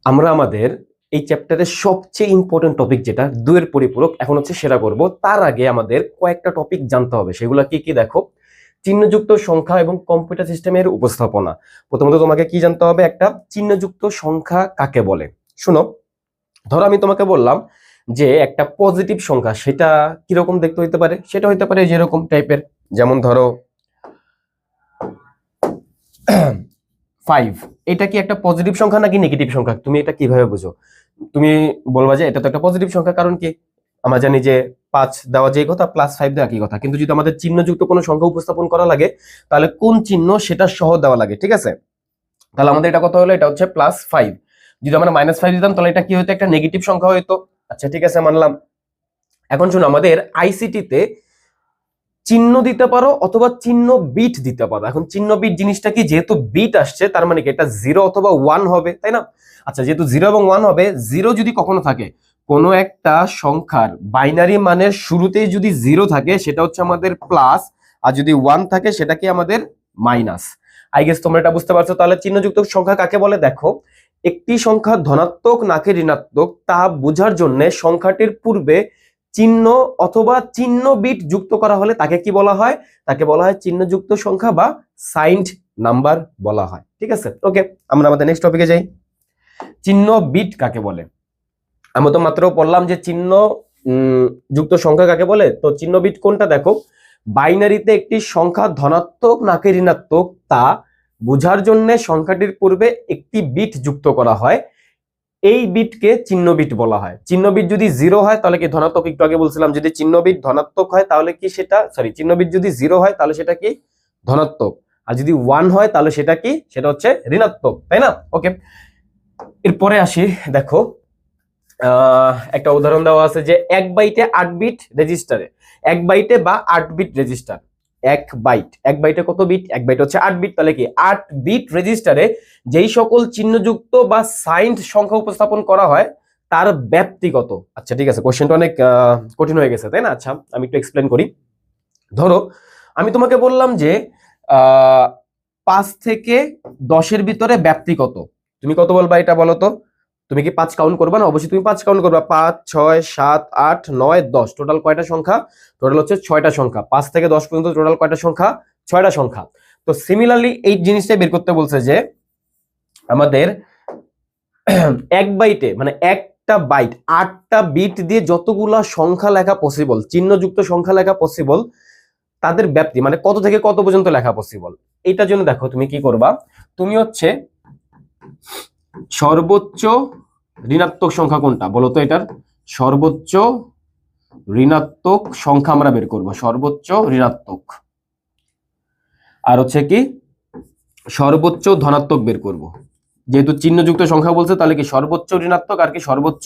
আমরা আমাদের এই চ্যাপ্টারের সবচেয়ে ইম্পর্টেন্ট টপিক যেটা দুয়ের পরিপূরক এখন হচ্ছে সেটা করব। তার আগে আমাদের কয়েকটা টপিক জানতে হবে। সেগুলো কি কি দেখো, চিহ্নযুক্ত সংখ্যা এবং কম্পিউটার সিস্টেমের উপস্থাপনা। প্রথমত তোমাকে কি জানতে হবে, একটা চিহ্নযুক্ত সংখ্যা কাকে বলে। শোনো, ধরো আমি তোমাকে বললাম যে একটা পজিটিভ সংখ্যা সেটা কিরকম দেখতে হইতে পারে, সেটা হইতে পারে যেরকম টাইপের, যেমন ধরো 5। এটা কি একটা পজিটিভ সংখ্যা নাকি নেগেটিভ সংখ্যা, তুমি এটা কিভাবে বুঝো? তুমি বলবা যে এটা তো একটা পজিটিভ সংখ্যা, কারণ কি আমরা জানি যে 5 দেওয়া যে কথা প্লাস 5 দেওয়া কি কথা। কিন্তু যদি আমাদের চিহ্নযুক্ত কোনো সংখ্যা উপস্থাপন করা লাগে তাহলে কোন চিহ্ন সেটা সহ দেওয়া লাগে, ঠিক আছে? তাহলে আমাদের এটা কত হলো, এটা হচ্ছে +5। যদি আমরা -5 দিতাম তাহলে এটা কি হতো, একটা নেগেটিভ সংখ্যা হতো। আচ্ছা ঠিক আছে, মানলাম। এখন শুনো, আমাদের আইসিটিতে চিহ্ন দিতে পারো অথবা চিহ্ন বিট দিতে পারো। এখন চিহ্ন বিট জিনিসটা কি, যেহেতু বিট আসছে তার মানে কি এটা 0 অথবা 1 হবে, তাই না? আচ্ছা, যেহেতু 0 এবং 1 হবে, 0 যদি কখনো থাকে, কোনো একটা সংখ্যার বাইনারি মানের শুরুতেই যদি 0 থাকে সেটা হচ্ছে আমাদের প্লাস, আর যদি 1 থাকে সেটা কি আমাদের মাইনাস। আই গেস তোমরা এটা বুঝতে পারছো। তাহলে চিহ্নযুক্ত সংখ্যা কাকে বলে দেখো, একটি সংখ্যা ধনাত্মক নাকি ঋণাত্মক তা বোঝার জন্য সংখ্যাটির পূর্বে চিহ্ন অথবা চিহ্ন বিট যুক্ত করা হলে তাকে কি বলা হয়, তাকে বলা হয় চিহ্নযুক্ত সংখ্যা বা সাইন্ড নাম্বার বলা হয়। ঠিক আছে, ওকে, আমরা আমাদের নেক্সট টপিকে যাই। চিহ্ন বিট কাকে বলে? আমরা তো মাত্র পড়লাম যে চিহ্ন যুক্ত সংখ্যা কাকে বলে। তো চিহ্ন বিট কোনটা দেখো, বাইনারিতে একটি সংখ্যা ধনাত্মক নাকি ঋণাত্মক তা বোঝার জন্য সংখ্যাটির পূর্বে একটি বিট যুক্ত করা হয়, এই বিটকে চিহ্ন বিট বলা হয়। চিহ্ন বিট যদি 0 হয় তাহলে কি ধনাত্মক, একটু আগে বলছিলাম যদি চিহ্ন বিট ধনাত্মক হয় তাহলে কি সেটা, চিহ্ন বিট যদি 0 হয় তাহলে সেটা কি ধনাত্মক, আর যদি 1 হয় তাহলে সেটা কি, সেটা হচ্ছে ঋণাত্মক, তাই না? ওকে, এরপরে আসি। দেখো একটা উদাহরণ দেওয়া আছে যে 1 বাইটে 8 বিট রেজিস্টারে, 1 বাইটে বা 8 বিট রেজিস্টার, 1 বাইটে কত বিট, 1 বাইট হচ্ছে 8 বিট, তাহলে কি 8 বিট রেজিস্টারে যেই সকল চিহ্নযুক্ত বা সাইন্ড সংখ্যা উপস্থাপন করা হয় তার ব্যাপ্তি কত? আচ্ছা ঠিক আছে, কোশ্চেনটা অনেক কঠিন হয়ে গেছে, তাই না? আচ্ছা আমি একটু এক্সপ্লেন করি। ধরো আমি তোমাকে বললাম যে 5 থেকে 10-এর ভিতরে ব্যাপ্তি কত, তুমি কত বলবা এটা বলো তো? তুমি কি 5 কাউন্ট করবা না? অবশ্যই তুমি 5 কাউন্ট করবা। 5, 6, 7, 8, 9, 10, টোটাল কয়টা সংখ্যা? টোটাল হচ্ছে 6টা সংখ্যা। 5 থেকে 10 পর্যন্ত টোটাল কয়টা সংখ্যা? 6টা সংখ্যা। তো সিমিলারলি এই জিনিসটাই বের করতে বলছে যে আমাদের 1 বাইটে মানে একটা বাইট 8টা বিট দিয়ে যতগুলা সংখ্যা লেখা পসিবল, চিহ্নযুক্ত সংখ্যা লেখা পসিবল, তাদের ব্যাপ্তি মানে কত থেকে কত পর্যন্ত লেখা পসিবল। এটার জন্য দেখো তুমি কি করবা, তুমি হচ্ছে সর্বোচ্চ ঋণাত্মক সংখ্যা কোনটা বলো তো, এটার সর্বোচ্চ ঋণাত্মক সংখ্যা আমরা বের করব, সর্বোচ্চ ঋণাত্মক, আর হচ্ছে কি সর্বোচ্চ ধনাত্মক বের করব। যেহেতু চিহ্নযুক্ত সংখ্যা বলছে তাহলে কি সর্বোচ্চ ঋণাত্মক আর কি সর্বোচ্চ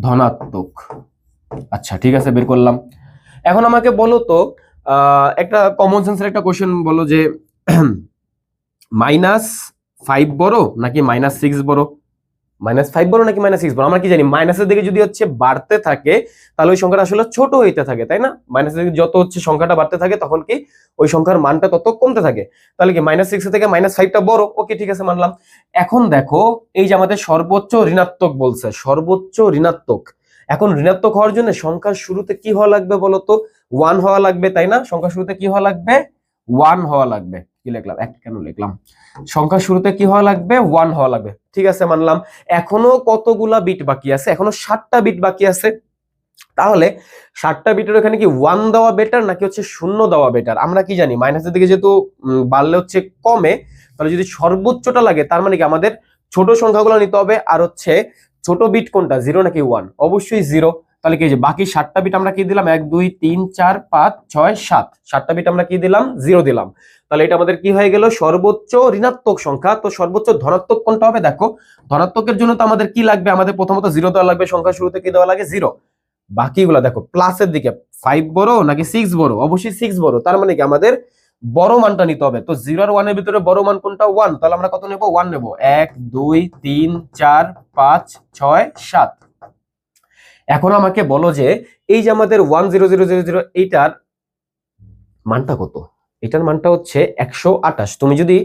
ধনাত্মক। আচ্ছা ঠিক আছে, বের করলাম। এখন আমাকে বলো তো একটা কমন সেন্সের একটা কোশ্চেন বলো যে -5 বড় নাকি -6 বড়? -5 বড় নাকি -6 বড়? আমরা কি জানি মাইনাসের দিকে যদি হচ্ছে বাড়তে থাকে তাহলে ওই সংখ্যাটা আসলে ছোট হইতে থাকে, তাই না? মাইনাসের দিকে যত হচ্ছে সংখ্যাটা বাড়তে থাকে তখন কি ওই সংখ্যার মানটা তত কমতে থাকে। তাহলে কি -6 থেকে -5টা বড়। ওকে ঠিক আছে, মানলাম। এখন দেখো এই যে আমাদের সর্বোচ্চ ঋণাত্মক বলছে, সর্বোচ্চ ঋণাত্মক। এখন ঋণাত্মক হওয়ার জন্য সংখ্যার শুরুতে কি হওয়া লাগবে বলতো? 1 হওয়া লাগবে, তাই না? সংখ্যার শুরুতে কি হওয়া লাগবে? 1 হওয়া লাগবে। কি লিখলাম, এক কেন লিখলাম? সংখ্যার শুরুতে কি হওয়া লাগবে? 1 হওয়া লাগবে। ঠিক আছে, মানলাম। এখনো কতগুলা বিট বাকি আছে? এখনো 7টা বিট বাকি আছে। তাহলে 7টা বিটের এখানে কি 1 দেওয়া বেটার নাকি হচ্ছে 0 দেওয়া বেটার? আমরা কি জানি মাইনাসের দিকে যেহেতু বাড়লে হচ্ছে কমে, তাহলে যদি সর্বোচ্চটা লাগে তার মানে কি আমাদের ছোট সংখ্যাগুলো নিতে হবে। আর হচ্ছে ছোট বিট কোনটা, 0 নাকি 1? অবশ্যই 0। তাহলে কি যে বাকি 7টা বিট আমরা কি দিলাম, 1 2 3 4 5 6 7, 7টা বিট আমরা কি দিলাম, 0 দিলাম। তাহলে এটা আমাদের কি হয়ে গেল, সর্বোচ্চ ঋণাত্মক সংখ্যা। তো সর্বোচ্চ ধনাত্মক কোনটা হবে? দেখো ধনাত্মকের জন্য তো আমাদের কি লাগবে, আমাদের প্রথমত 0 দেওয়া লাগবে, সংখ্যা শুরুতে কি দেওয়া লাগে, 0। বাকিগুলা দেখো প্লাসের দিকে 5 বড় নাকি 6 বড়? অবশ্যই 6 বড়। তার মানে কি আমাদের বড় মানটা নিতে হবে। তো 0 আর 1 এর ভিতরে বড় মান কোনটা? 1। তাহলে আমরা কত নেব? 1 নেব। 1 2 3 4 5 6 7। এখন আমাকে বলো যে এই যে আমাদের 10000 এইটার মানটা কত? এটার মানটা হচ্ছে 128। তুমি যদি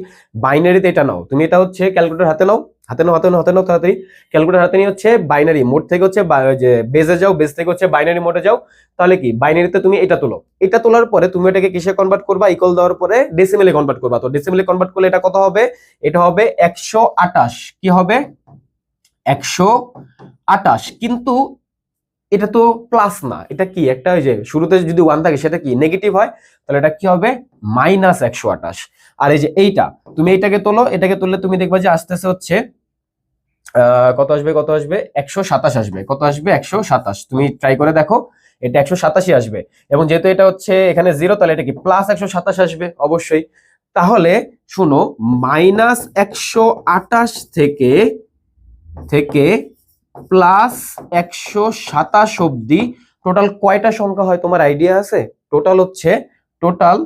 বাইনারিতে এটা নাও, তুমি এটা হচ্ছে ক্যালকুলেটর হাতে নাও, হাতে নাও, হাতে নাও, হাতে নাও, তাড়াতাড়ি ক্যালকুলেটর হাতে নিয়ে হচ্ছে বাইনারি মোড থেকে হচ্ছে যে বেজে যাও, বেজ থেকে হচ্ছে বাইনারি মোডে যাও। তাহলে কি বাইনারিতে তুমি এটা তোলো, এটা তোলার পরে তুমি এটাকে কিসে কনভার্ট করবা, ইকুয়াল দেওয়ার পরে ডেসিমেলে কনভার্ট করবা। তো ডেসিমেলে কনভার্ট করলে এটা কত হবে, এটা হবে 128। কি হবে 128, কিন্তু এটা তো প্লাস না, এটা কি একটা, ওই যে শুরুতে যদি 1 থাকে সেটা কি নেগেটিভ হয়, তাহলে এটা কি হবে -128। আর এই যে এইটা তুমি এইটাকে তোলো, এটাকে তুললে তুমি দেখবা যে আস্তে আস্তে হচ্ছে কত আসবে, কত আসবে 127 আসবে, কত আসবে 127। তুমি ট্রাই করে দেখো, এটা 187 আসবে। এবং যেহেতু এটা হচ্ছে এখানে 0, তাহলে এটা কি প্লাস 127 আসবে অবশ্যই। তাহলে শুনো, -128 থেকে থেকে প্লাস 127 অব্দি টোটাল কয়টা সংখ্যা হয় তোমার আইডিয়া আছে? টোটাল হচ্ছে টোটাল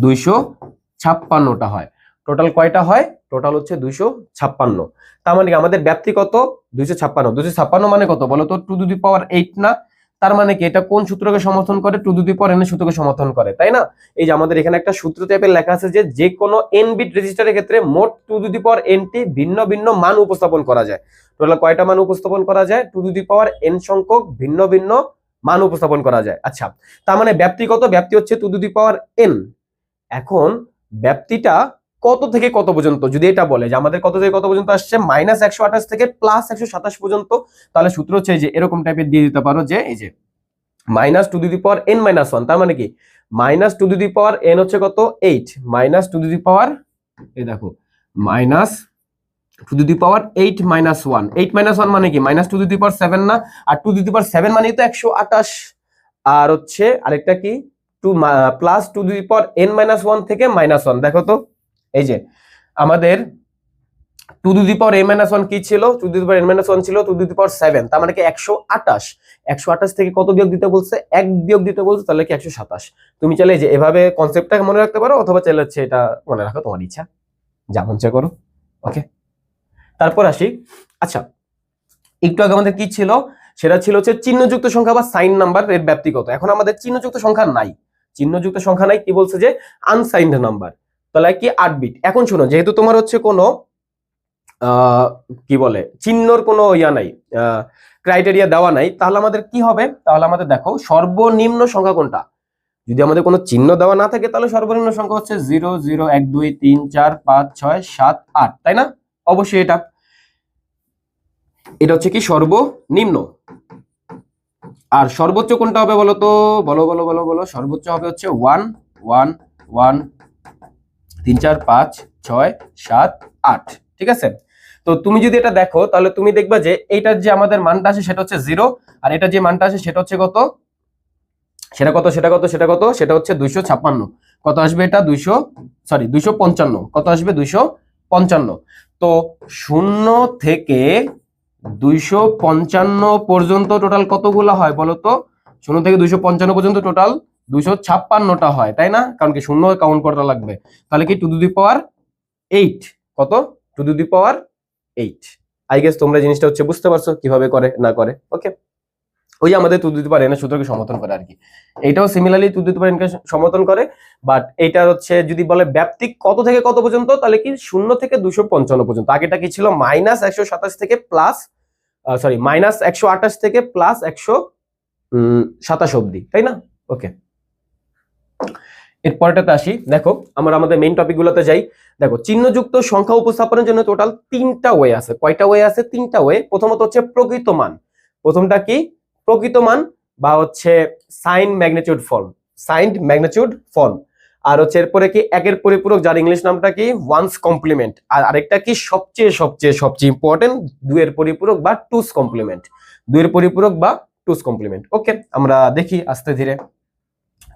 256টা হয়। টোটাল কয়টা হয়? টোটাল হচ্ছে 256। তার মানে কি আমাদের ব্যাপ্তি কত? 256। 256 মানে কত বলো তো? 2^8 না? তার মানে কি এটা কোন সূত্রকে সমর্থন করে? 2^n এর সূত্রকে সমর্থন করে, তাই না? এই যে আমাদের এখানে একটা সূত্র টাইপের লেখা আছে যে কোনো n বিট রেজিস্টারের ক্ষেত্রে মোট 2^n টি ভিন্ন ভিন্ন মান উপস্থাপন করা যায়। টোটাল কয়টা মান উপস্থাপন করা যায়? 2^n সংখ্যক ভিন্ন ভিন্ন মান উপস্থাপন করা যায়। আচ্ছা, তার মানে ব্যাপ্তি কত? ব্যাপ্তি হচ্ছে 2^n। এখন ব্যাপ্তিটা কত থেকে কত পর্যন্ত যদি এটা বলে যে আমাদের কত থেকে কত পর্যন্ত আসছে, -128 থেকে +127 পর্যন্ত, তাহলে সূত্র হচ্ছে যে এরকম টাইপের দিয়ে দিতে পারো যে এই যে -2^n-1, তার মানে কি -2^n হচ্ছে কত 8, -2^, এই দেখো -2^8 - 1, 8 - 1 মানে কি -2^7 না? আর 2^7 মানে তো 128। আর হচ্ছে আরেকটা কি +2^n-1 থেকে -1, দেখো তো এই যে আমাদের 2^n-1 কি ছিল? 2^n-1 ছিল 2^7, তার মানে কি 128। 128 থেকে কত বিয়োগ দিতে বলছে? 1 বিয়োগ দিতে বলছে, তাহলে কি 127। তুমি চাইলে যে এভাবে কনসেপ্টটা মনে রাখতে পারো, অথবা চাইলে হচ্ছে এটা মনে রাখো, তোমার ইচ্ছা, যা মন চায় করো। ওকে, তারপর আসি। আচ্ছা, একটু আগে আমাদের কি ছিল? সেটা ছিল হচ্ছে চিহ্নযুক্ত সংখ্যা বা সাইন নাম্বার এর ব্যাপ্তি কত। এখন আমাদের চিহ্নযুক্ত সংখ্যা নাই, চিহ্নযুক্ত সংখ্যা নাই, কি বলছে যে আনসাইন্ড নাম্বার, তাহলে কি 8 বিট। এখন শোনো, যেহেতু তোমার হচ্ছে কোনো কি বলে চিহ্নর কোনো ইয়া নাই, ক্রাইটেরিয়া দেওয়া নাই, তাহলে আমাদের কি হবে? তাহলে আমাদের দেখো সর্বনিম্ন সংখ্যা কোনটা। যদি আমাদের কোনো চিহ্ন দেওয়া না থাকে, তাহলে সর্বনিম্ন সংখ্যা হচ্ছে 0 0 1 2 3 4 5 6 7 8, তাই না? অবশ্যই এটা হচ্ছে কি সর্বনিম্ন। আর সর্বোচ্চ কোনটা হবে বলো তো? বলো বলো বলো বলো, সর্বোচ্চ হবে হচ্ছে 1 1 1 3 4 5 6 7 8, ঠিক আছে? তো তুমি যদি এটা দেখো, তাহলে তুমি দেখবা যে এইটার যে আমাদের মানটা আসে সেটা হচ্ছে 0, আর এটা যে মানটা আসে সেটা হচ্ছে কত? সেটা কত? সেটা কত? সেটা কত? সেটা হচ্ছে 256। কত আসবে এটা? 255। কত আসবে? 255। তো 0 থেকে 255 পর্যন্ত টোটাল কতগুলো হয় বলো তো? 0 থেকে 255 পর্যন্ত টোটাল 256টা হয়, তাই না? কারণ কি 0 কাউন্ট করা লাগবে। তাহলে কি 2^8 কত? 2^8। আই গেস তোমরা জিনিসটা হচ্ছে বুঝতে পারছো কিভাবে করে না করে। ওকে, ওই যে আমাদের 2^n এর সূত্রকে সমর্থন করে আর কি। এটাও সিমিলারলি 2^n কে সমর্থন করে, বাট এটা হচ্ছে যদি বলে ব্যাপ্তি কত থেকে কত পর্যন্ত, তাহলে কি 0 থেকে 255 পর্যন্ত। আগেটা কি ছিল? -127 থেকে -128 থেকে +127 অব্দি, তাই না? ওকে, এরপরটাতে আসি। দেখো আমরা আমাদের মেইন টপিক গুলোতে যাই। দেখো চিহ্নযুক্ত সংখ্যা উপস্থাপনের জন্য টোটাল 3টা ওয়ে আছে। কয়টা ওয়ে আছে? 3টা ওয়ে। প্রথমত হচ্ছে প্রকৃত মান। প্রথমটা কি? প্রকৃত মান বা হচ্ছে sign magnitude form, signed magnitude form. আর হচ্ছে এরপরে কি একের পরিপূরক, যার ইংলিশ নামটা কি ওয়ান্স কমপ্লিমেন্ট। আর আরেকটা কি সবচেয়ে সবচেয়ে সবচেয়ে ইম্পর্টেন্ট, দুইয়ের পরিপূরক বা টুস কমপ্লিমেন্ট। দুইয়ের পরিপূরক বা টুস কমপ্লিমেন্ট। ওকে, আমরা দেখি আস্তে ধীরে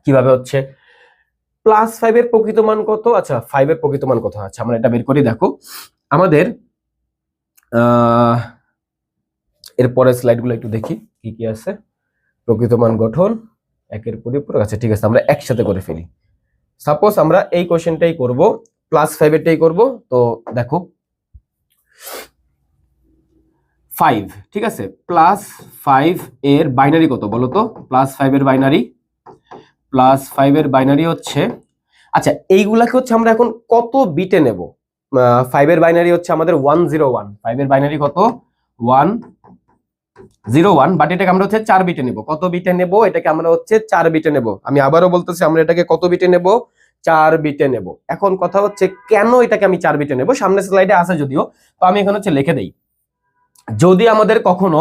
কিভাবে হচ্ছে। +5 এর প্রকৃত মান কত? আচ্ছা, 5 এর প্রকৃত মান কত? আচ্ছা, আমরা এটা বের করি। দেখো আমাদের এরপরের স্লাইডগুলো একটু দেখি কি কি আছে। প্রকৃত মান গঠন, একের পরিপূরক। আচ্ছা ঠিক আছে, আমরা একসাথে করে ফেলি। সাপোজ আমরা এই কোশ্চেনটাই করব, +5 এরটাই করব। তো দেখো 5, ঠিক আছে, +5 এর বাইনারি কত বলো তো? +5 এর বাইনারি, +5 এর বাইনারি হচ্ছে, আচ্ছা এইগুলাকে হচ্ছে আমরা এখন কত বিটে নেব? 5 এর বাইনারি হচ্ছে আমাদের 101, 5 এর বাইনারি কত 101, বাট এটাকে আমরা হচ্ছে 4 বিটে নেব। কত বিটে নেব? এটাকে আমরা হচ্ছে 4 বিটে নেব। আমি আবারও বলতেছি, আমরা এটাকে কত বিটে নেব? 4 বিটে নেব। এখন কথা হচ্ছে কেন এটাকে আমি 4 বিটে নেব, সামনের স্লাইডে আছে যদিও, তো আমি এখানে হচ্ছে লিখে দেই। যদি আমাদের কখনো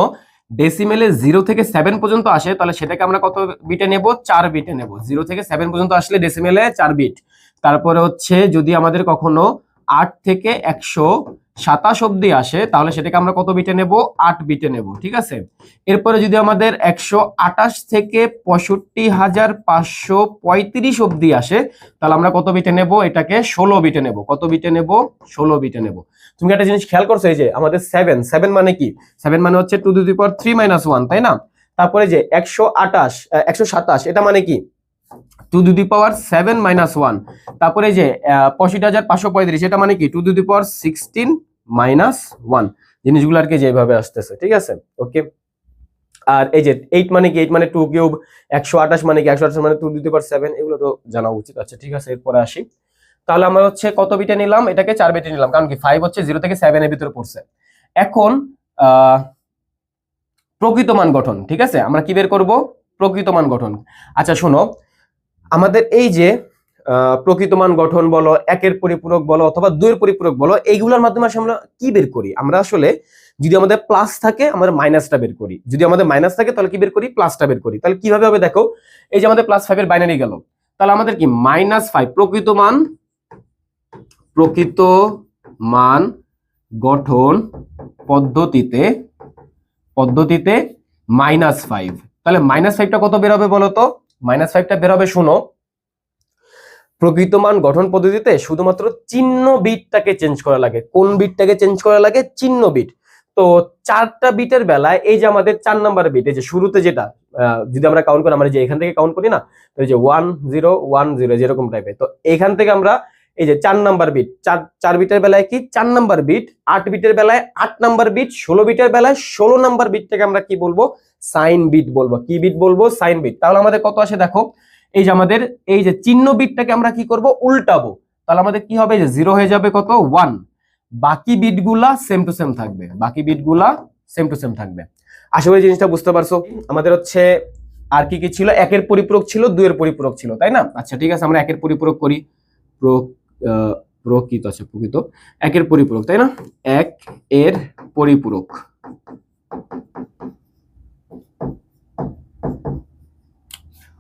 ডেসিমেলে 0 থেকে 7 পর্যন্ত আসে, তাহলে সেটাকে আমরা কত বিটে নেব? 4 বিটে নেব। 0 থেকে 7 পর্যন্ত আসলে ডেসিমেলে 4 বিট। তারপরে হচ্ছে যদি আমাদের কখনো 8 থেকে 127 অব্দি আসে, তাহলে সেটাকে আমরা কত বিটে নেব? 8 বিটে নেব। ঠিক আছে। এরপরে যদি আমাদের 128 থেকে 65,535 অব্দি আসে, তাহলে আমরা কত বিটে নেব? এটাকে 16 বিটে নেব। কত বিটে নেব? 16 বিটে নেব। তুমি একটা জিনিস খেয়াল করছো, এই যে আমাদের 7 মানে কি? 7 মানে হচ্ছে 2 টু দি পাওয়ার 3 মাইনাস 1, তাই না? তারপরে যে 127, এটা মানে কি? 2 টু দি পাওয়ার 7 মাইনাস 1। তারপরে যে 65,535, এটা মানে কি? 2 টু দি পাওয়ার 16 মাইনাস 1। জিনিসগুলো আর কি যেভাবে আসতেছে, ঠিক আছে, ওকে। আর এই যে 8 মানে কি? 8 মানে 2 কিউব। 128 মানে কি? 128 মানে 2 টু দি পাওয়ার 7। এগুলো তো জানা উচিত। আচ্ছা ঠিক আছে, এরপরে আসি। তাহলে আমরা হচ্ছে কত বিটে নিলাম? এটাকে 4 বিটে নিলাম, কারণ কি 5 হচ্ছে 0 থেকে 7 এর ভিতরে পড়ছে। এখন প্রকৃত মান গঠন, ঠিক আছে, আমরা কি বের করব? প্রকৃত মান গঠন। আচ্ছা শোনো, আমাদের এই যে প্রকৃত মান গঠন বলো, একের পরিপূরক বলো অথবা দুইয়ের পরিপূরক বলো, এইগুলোর মাধ্যমে আসলে আমরা কি বের করি? আমরা আসলে যদি আমাদের প্লাস থাকে আমরা মাইনাসটা বের করি, যদি আমাদের মাইনাস থাকে তাহলে কি বের করি? প্লাসটা বের করি। তাহলে কিভাবে হবে দেখো, এই যে আমাদের +5 এর বাইনারি গেল, তাহলে আমাদের কি -5 প্রকৃত মান গঠন পদ্ধতিতে -5। তাহলে -5টা কত বের হবে বলো তো? -5টা বের হবে, শুনো, প্রকৃত মান গঠন পদ্ধতিতে শুধুমাত্র চিহ্ন বিটটাকে চেঞ্জ করা লাগে। কোন বিটটাকে চেঞ্জ করা লাগে? চিহ্ন বিট। তো 4টা বিটের বেলায় এই যে আমাদের 4 নাম্বার বিট, এই যে শুরুতে যেটা যদি আমরা কাউন্ট করি, আমরা যে এখান থেকে কাউন্ট করি না, তো এই যে 1 0 1 0 যেরকম টাইপের, তো এখান থেকে আমরা এই যে 4 নাম্বার বিট, 4 বিটের বেলায় কি 4 নাম্বার বিট, 8 বিটের বেলায় 8 নাম্বার বিট, 16 বিটের বেলায় 16 নাম্বার বিটটাকে আমরা কি বলবো? সাইন বিট বলবো। কি বিট বলবো? Sign bit. তাহলে আমাদের কত আসে দেখো, এই যে আমাদের এই যে চিহ্ন বিটটাকে আমরা কি করব? উল্টাবো। তাহলে আমাদের কি হবে? যে 0 হয়ে যাবে কত? 1। বাকি বিটগুলা সেম টু সেম থাকবে, বাকি বিটগুলা সেম টু সেম থাকবে। আশা করি জিনিসটা বুঝতে পারছো। আমাদের হচ্ছে আর কি কি ছিল? একের পরিপূরক ছিল, দুইয়ের পরিপূরক ছিল, তাই না? আচ্ছা ঠিক আছে, আমরা একের পরিপূরক করি। প্রকৃত আছে, প্রকৃত একের পরিপূরক, তাই না? এক এর পরিপূরক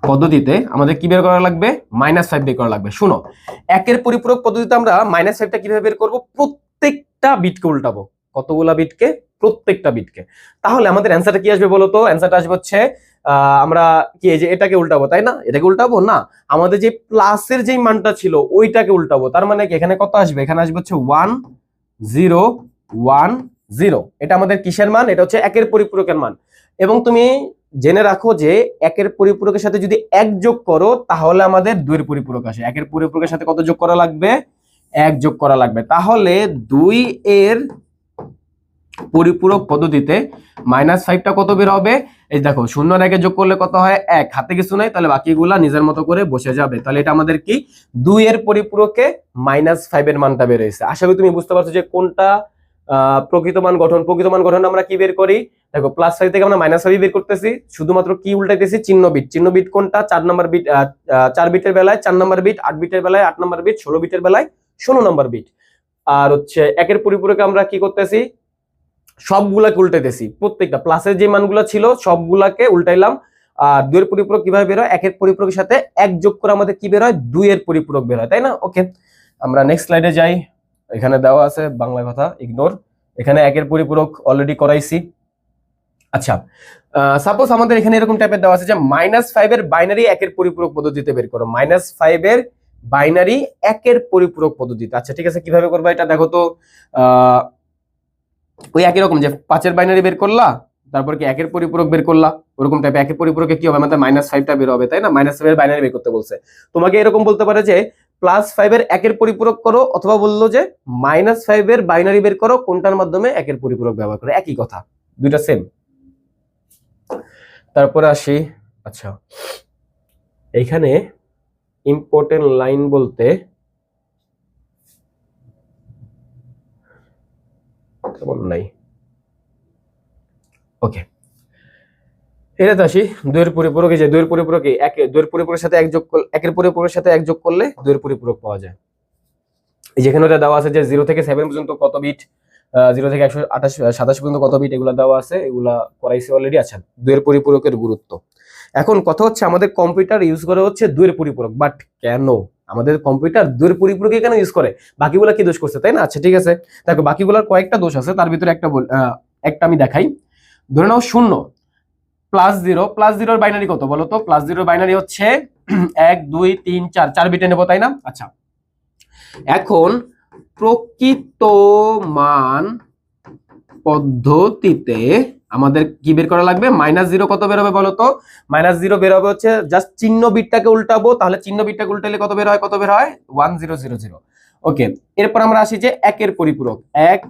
পদ্ধতিতে আমাদের কি বের করা লাগবে? -5 বের করা লাগবে। শুনো, একের পরিপূরক পদ্ধতিতে আমরা -5টা কিভাবে বের করব? প্রত্যেকটা বিটকে উল্টাবো। কতগুলা বিটকে? প্রত্যেকটা বিটকে। তাহলে আমাদের অ্যান্সারটা কি আসবে বলো তো? অ্যান্সারটা আসবে হচ্ছে আমরা কি এই যে এটাকে উল্টাবো, তাই না? এটাকে উল্টাবো না, আমাদের যে প্লাসের যে মানটা ছিল ওইটাকে উল্টাবো। তার মানে কি এখানে কত আসবে? এখানে আসবে হচ্ছে 1 0 1 0। এটা আমাদের কিসের মান? এটা হচ্ছে একের পরিপূরকের মান। এবং তুমি জেনে রাখো যে একের পরিপূরকের সাথে যদি 1 যোগ করো তাহলে আমাদের 2 এর পরিপূরক আসে। একের পরিপূরকের সাথে কত যোগ করা লাগবে? 1 যোগ করা লাগবে। তাহলে 2 এর পরিপূরক পদ্ধতিতে -5টা কত বের হবে? এই দেখো, 0 আর 1 যোগ করলে কত হয়? 1। হাতে কিছু নাই, তাহলে বাকিগুলা নিজের মতো করে বসে যাবে। তাহলে এটা আমাদের কি? 2 এর পরিপূরকে -5 এর মানটা বের হয়েছে। আশা করি তুমি বুঝতে পারছো যে কোনটা প্রকৃত মান গঠন। প্রকৃত মান গঠন আমরা কি বের করি? দেখো, +5 থেকে আমরা -5 বের করতেছি, শুধুমাত্র কি উল্টাইতেছি? চিহ্ন বিট। চিহ্ন বিট কোনটা? 4 নাম্বার বিট, 4 বিটের বেলায় 4 নাম্বার বিট, 8 বিটের বেলায় 8 নাম্বার বিট, 16 বিটের বেলায় 16 নাম্বার বিট। আর হচ্ছে একের পরিপূরকে আমরা কি করতেছি? সবগুলাকে উল্টাইতেছি। প্রত্যেকটা প্লাসের যে মানগুলো ছিল সবগুলাকে উল্টাইলাম। আর 2 এর পরিপূরক কিভাবে বের হয়? একের পরিপূরকের সাথে 1 যোগ করে আমাদের কি বের হয়? 2 এর পরিপূরক বের হয়, তাই না? ওকে, আমরা নেক্সট স্লাইডে যাই। এখানে দেওয়া আছে বাংলা কথা, ইগনোর। এখানে একের পরিপূরক অলরেডি করাইছি। আচ্ছা, সাপোজ আমাদের এখানে এরকম টাইপের দেওয়া আছে যে -5 এর বাইনারি একের পরিপূরক পদ্ধতিতে বের করো। -5 এর বাইনারি একের পরিপূরক পদ্ধতিতে। আচ্ছা ঠিক আছে, কিভাবে করবা এটা দেখো তো। ওই একই রকম যে 5 এর বাইনারি বের করলা, তারপর কি একের পরিপূরক বের করলা, ওরকম টাইপে একের পরিপূরকে কি হবে? আমাদের -5টা বের হবে, তাই না? -5 এর বাইনারি বের করতে বলছে। তোমাকে এরকম বলতে পারে যে +5 এর একের পরিপূরক করো, অথবা বললো যে -5 এর বাইনারি বের করো, কোনটার মাধ্যমে? একের পরিপূরক ব্যবহার করে। একই কথা, দুইটা সেম। তারপরে আসি, আচ্ছা এইখানে ইম্পর্টেন্ট লাইন বলতে তেমন নাই। ওকে, এটাতে আসি। দুইয়ের পরিপূরক, এই যে দুইয়ের পরিপূরক দুইয়ের পরিপূরকের সাথে এক যোগ করলে, একের পরিপূরকের সাথে এক যোগ করলে দুইয়ের পরিপূরক পাওয়া যায়। এই যেখানে ওটা দেওয়া আছে যে 0 থেকে 7 পর্যন্ত কত বিট, 0 থেকে 127 পর্যন্ত কত বিট, এগুলা দেওয়া আছে, এগুলা করাইছে অলরেডি। আচ্ছা, দুইয়ের পরিপূরকের গুরুত্ব। এখন কথা হচ্ছে আমাদের কম্পিউটার ইউজ করে হচ্ছে দুইয়ের পরিপূরক, বাট কেন আমাদের কম্পিউটার দুইয়ের পরিপূরকে কেন ইউজ করে? বাকিগুলা কি দোষ করছে, তাই না? আচ্ছা ঠিক আছে, দেখো বাকিগুলার কয়েকটা দোষ আছে, তার ভিতরে একটা আমি দেখাই। ধরে নাও 0 +0, +0 এর বাইনারি কত বলো তো? +0 এর বাইনারি হচ্ছে 1 2 3 4, 4 বিটে নেবো, তাই না? আচ্ছা, এখন প্রকৃত মান পদ্ধতিতে আমাদের কি বের করা লাগবে? -0 কত বের হবে বলো তো? -0 বের হবে হচ্ছে জাস্ট চিহ্ন বিটটাকে উল্টাবো, তাহলে চিহ্ন বিটটাকে উল্টালে কত বের হয়? 1000। ওকে, এরপর আমরা আসি যে 1 এর পরিপূরক। 1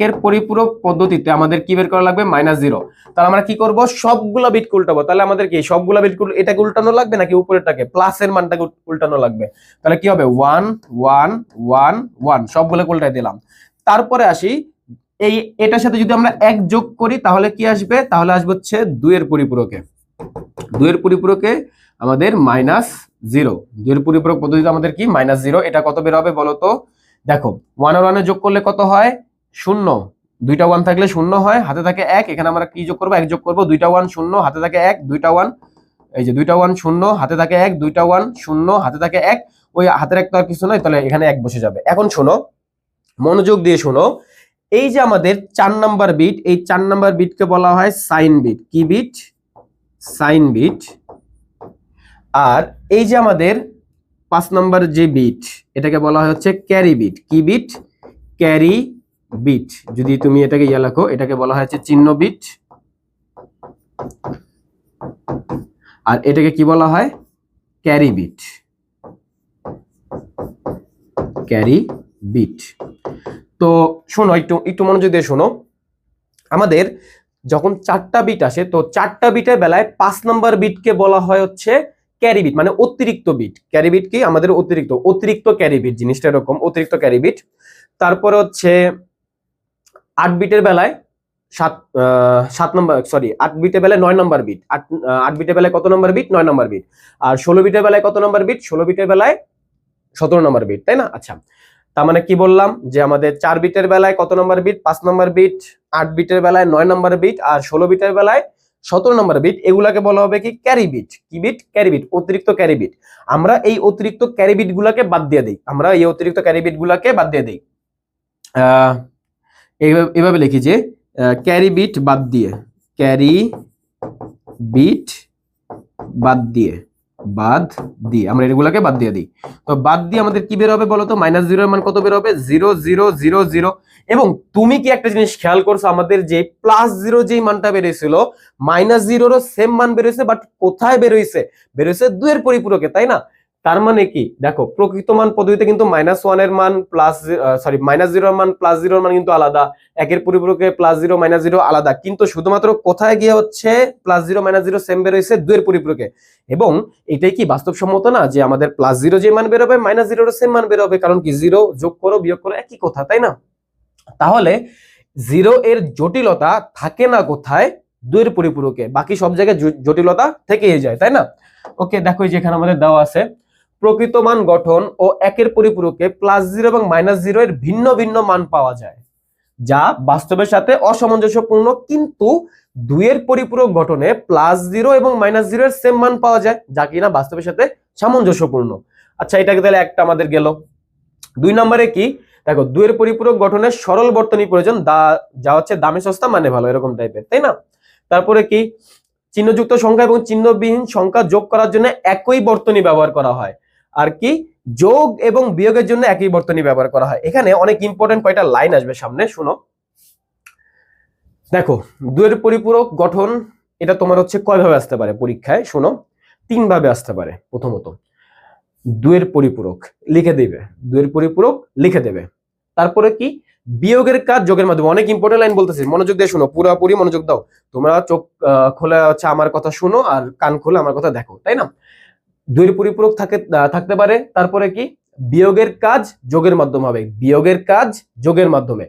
এর পরিপূরক পদ্ধতিতে আমাদের কি বের করা লাগবে? -0। তাহলে আমরা কি করব? সবগুলা বিট উল্টাবো। তাহলে আমাদের কি সবগুলা বিট এটাকে উল্টানো লাগবে নাকি উপরেরটাকে, প্লাসের মানটাকে উল্টানো লাগবে? তাহলে কি হবে? 1 1 1 1, সবগুলো উল্টাই দিলাম। তারপরে আসি, এটার সাথে যদি আমরা 1 যোগ করি তাহলে কি আসবে? তাহলে আসবে হচ্ছে 2 এর পরিপূরকে। 2 এর পরিপূরকে আমাদের -0। 2 এর পরিপূরক পদ্ধতিতে আমাদের কি -0। এটা কত বের হবে বলো তো? দেখো 1 আর 1 যোগ করলে কত হয়? 0। দুইটা 1 থাকলে 0 হয়, হাতে থাকে 1। এখানে আমরা কি যোগ করব? 1 যোগ করব। দুইটা 1 0, হাতে থাকে 1, দুইটা 1, এই যে দুইটা 1 0, হাতে থাকে 1, দুইটা 1 0, হাতে থাকে 1। ওই হাতের এক তো আর কিছু নয়, তাহলে এখানে 1 বসে যাবে। এখন শোনো, মনোযোগ দিয়ে শোনো, এই যে আমাদের 4 নাম্বার বিট, এই 4 নাম্বার বিটকে বলা হয় সাইন বিট। কি বিট? Sign bit. আর এই যে আমাদের 5 নাম্বার যে বিট, এটাকে বলা হয় হচ্ছে ক্যারি বিট। কি বিট? Carry bit. যদি তুমি এটাকে লেখো, এটাকে বলা হয় হচ্ছে চিহ্ন বিট। আর এটাকে কি বলা হয়? Carry bit. Carry bit. তো শোনো, একটু মনোযোগ দিয়ে শোনো, আমাদের যখন 4টা বিট আসে, তো 4টা বিটের বেলায় 5 নাম্বার বিটকে বলা হয় হচ্ছে ক্যারি বিট, মানে অতিরিক্ত বিট। ক্যারি বিট কি? আমাদের অতিরিক্ত ক্যারি বিট, জিনিসটা এরকম, অতিরিক্ত ক্যারি বিট। তারপরে হচ্ছে 8 বিটের বেলায় 7 নাম্বার, সরি 8 বিটের বেলায় 9 নাম্বার বিট। 8 বিটের বেলায় কত নাম্বার বিট? 9 number bit. আর 16 বিটের বেলায় কত নাম্বার বিট? 16 বিটের বেলায় 17 নাম্বার বিট, তাই না? আচ্ছা, তার মানে কি বললাম যে আমাদের 4 বিটের বেলায় কত নাম্বার বিট? 5 number bit. 8 বিটের বেলায় 9 নাম্বার বিট, আর 16 বিটের বেলায় 17 নাম্বার বিট। এগুলাকে বলা হবে কি? Carry bit. কি বিট? ক্যারি বিট, অতিরিক্ত ক্যারি বিট। আমরা এই অতিরিক্ত ক্যারি বিট গুলাকে বাদ দিয়ে দেই। এভাবে লিখি যে ক্যারি বিট বাদ দিয়ে, আমরা এগুলাকে বাদ দিয়ে দিই। তো বাদ দিয়ে আমাদের কি বের হবে বলতো? -0 এর মান কত বের হবে? 0 0 0 0। এবং তুমি কি একটা জিনিস খেয়াল করছো, আমাদের যে +0 যেই মানটা বেরিয়েছিল, -0 এরও সেম মান বেরিয়েছে, বাট কোথায় বেরিয়েছে? 2 এর পরিপূরকে, তাই না? তার মানে কি দেখো, প্রকৃত মান পদ্ধতিতে কিন্তু -1 এর মান -0 এর মান +0 এর মান কিন্তু আলাদা, 1 এর পরিপূরকে +0 -0 আলাদা, কিন্তু শুধুমাত্র কোথায় গিয়ে হচ্ছে +0 -0 সেম বের হয়েছে? 2 এর পরিপূরকে। এবং এটাই কি বাস্তবসম্মত না যে আমাদের +0 যে মান বের হবে, -0 এর সেম মান বের হবে? কারণ কি 0 যোগ করো বিয়োগ করো একই কথা, তাই না? তাহলে 0 এর জটিলতা থাকে না কোথায়? 2 এর পরিপূরকে, বাকি সব জায়গায় জটিলতা থেকেই যায়, তাই না? ওকে, দেখো এই যে এখানে আমাদের দেওয়া আছে প্রকৃত মান গঠন ও 1 এর পরিপূরকে +0 এবং -0 এর ভিন্ন ভিন্ন মান পাওয়া যায়, যা বাস্তবের সাথে অসামঞ্জস্যপূর্ণ, কিন্তু 2 এর পরিপূরক গঠনে +0 এবং -0 এর সেম মান পাওয়া যায়, যা কিনা বাস্তবের সাথে সামঞ্জস্যপূর্ণ। আচ্ছা, এটাকে তাহলে একটা আমাদের গেল। 2 নম্বরে কি? দেখো 2 এর পরিপূরক গঠনে সরল বর্তনী প্রয়োজন, যা হচ্ছে দামে সস্তা মানে ভালো, এরকম টাইপের, তাই না? তারপরে কি? চিহ্নযুক্ত সংখ্যা এবং চিহ্নবিহীন সংখ্যা যোগ করার জন্য একই বর্তনী ব্যবহার করা হয়। আর কি? যোগ এবং বিয়োগের জন্য একই বর্তনী ব্যবহার করা হয়। এখানে অনেক ইম্পর্টেন্ট কয়টা লাইন আসবে সামনে, শুনো। দেখো 2 এর পরিপূরক গঠন, এটা তোমার হচ্ছে কয়ভাবে আসতে পারে পরীক্ষায়? শোনো, 3 ভাবে আসতে পারে। প্রথমত 2 এর পরিপূরক লিখে দেবে, 2 এর পরিপূরক লিখে দেবে। তারপরে কি? বিয়োগের কাজ যোগের মাধ্যমে। অনেক ইম্পর্টেন্ট লাইন বলতেছি, মনোযোগ দিয়ে শোনো, পুরোপুরি মনোযোগ দাও। তোমরা চোখ খোলা হচ্ছে আমার কথা শুনো, আর কান খোলা আমার কথা দেখো, তাই না? 2 এর পরিপূরক থাকতে পারে। তারপরে কি? বিয়োগের কাজ যোগের মাধ্যমে হবে, বিয়োগের কাজ যোগের মাধ্যমে।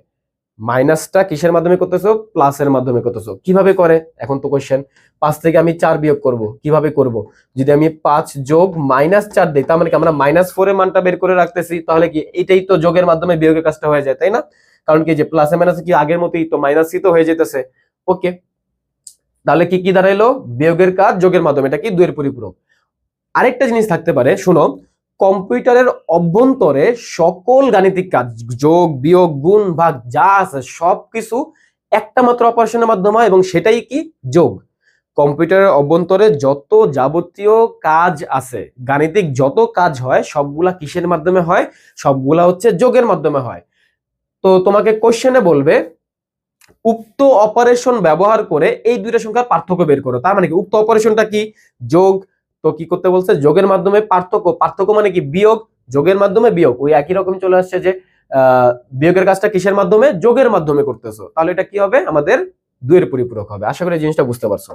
মাইনাসটা কিসের মাধ্যমে করতেছো? প্লাসের মাধ্যমে করতেছো। কিভাবে করে এখন তো কোশ্চেন, 5 থেকে আমি 4 বিয়োগ করব, কিভাবে করব? যদি আমি 5 যোগ -4 দিই, তার মানে কি আমরা -4 এর মানটা বের করে রাখতেছি, তাহলে কি এটাই তো যোগের মাধ্যমে বিয়োগের কাজটা হয়ে যায়, তাই না? কারণ কি যে প্লাসে মাইনাসে কি আগের মতোই তো মাইনাসই তো হয়ে যেতেছে। ওকে, তাহলে কি কি দাঁড়াইলো? বিয়োগের কাজ যোগের মাধ্যমে, এটা কি 2 এর পরিপূরক। আরেকটা জিনিস থাকতে পারে, শোনো, কম্পিউটারের অভ্যন্তরে সকল গাণিতিক কাজ, যোগ বিয়োগ গুণ ভাগ যা আছে সবকিছু একটা মাত্র অপারেশনের মাধ্যমে হয়, এবং সেটাই কি? যোগ। কম্পিউটারের অভ্যন্তরে যত যাবতীয় কাজ আছে, গাণিতিক যত কাজ হয়, সবগুলা কিসের মাধ্যমে হয়? সবগুলা হচ্ছে যোগের মাধ্যমে হয়। তো তোমাকে কোশ্চেনে বলবে উক্ত অপারেশন ব্যবহার করে এই দুইটা সংখ্যার পার্থক্য বের করো। তার মানে কি উক্ত অপারেশনটা কি? যোগ। তো কি করতে বলছে? যোগের মাধ্যমে পার্থক্য, পার্থক্য মানে কি? বিয়োগ। যোগের মাধ্যমে বিয়োগ, ওই একই রকম চলে আসছে যে বিয়োগের কাজটা কিসের মাধ্যমে? যোগের মাধ্যমে করতেছো, তাহলে এটা কি হবে? আমাদের 2 এর পরিপূরক হবে। আশা করি জিনিসটা বুঝতে পারছো।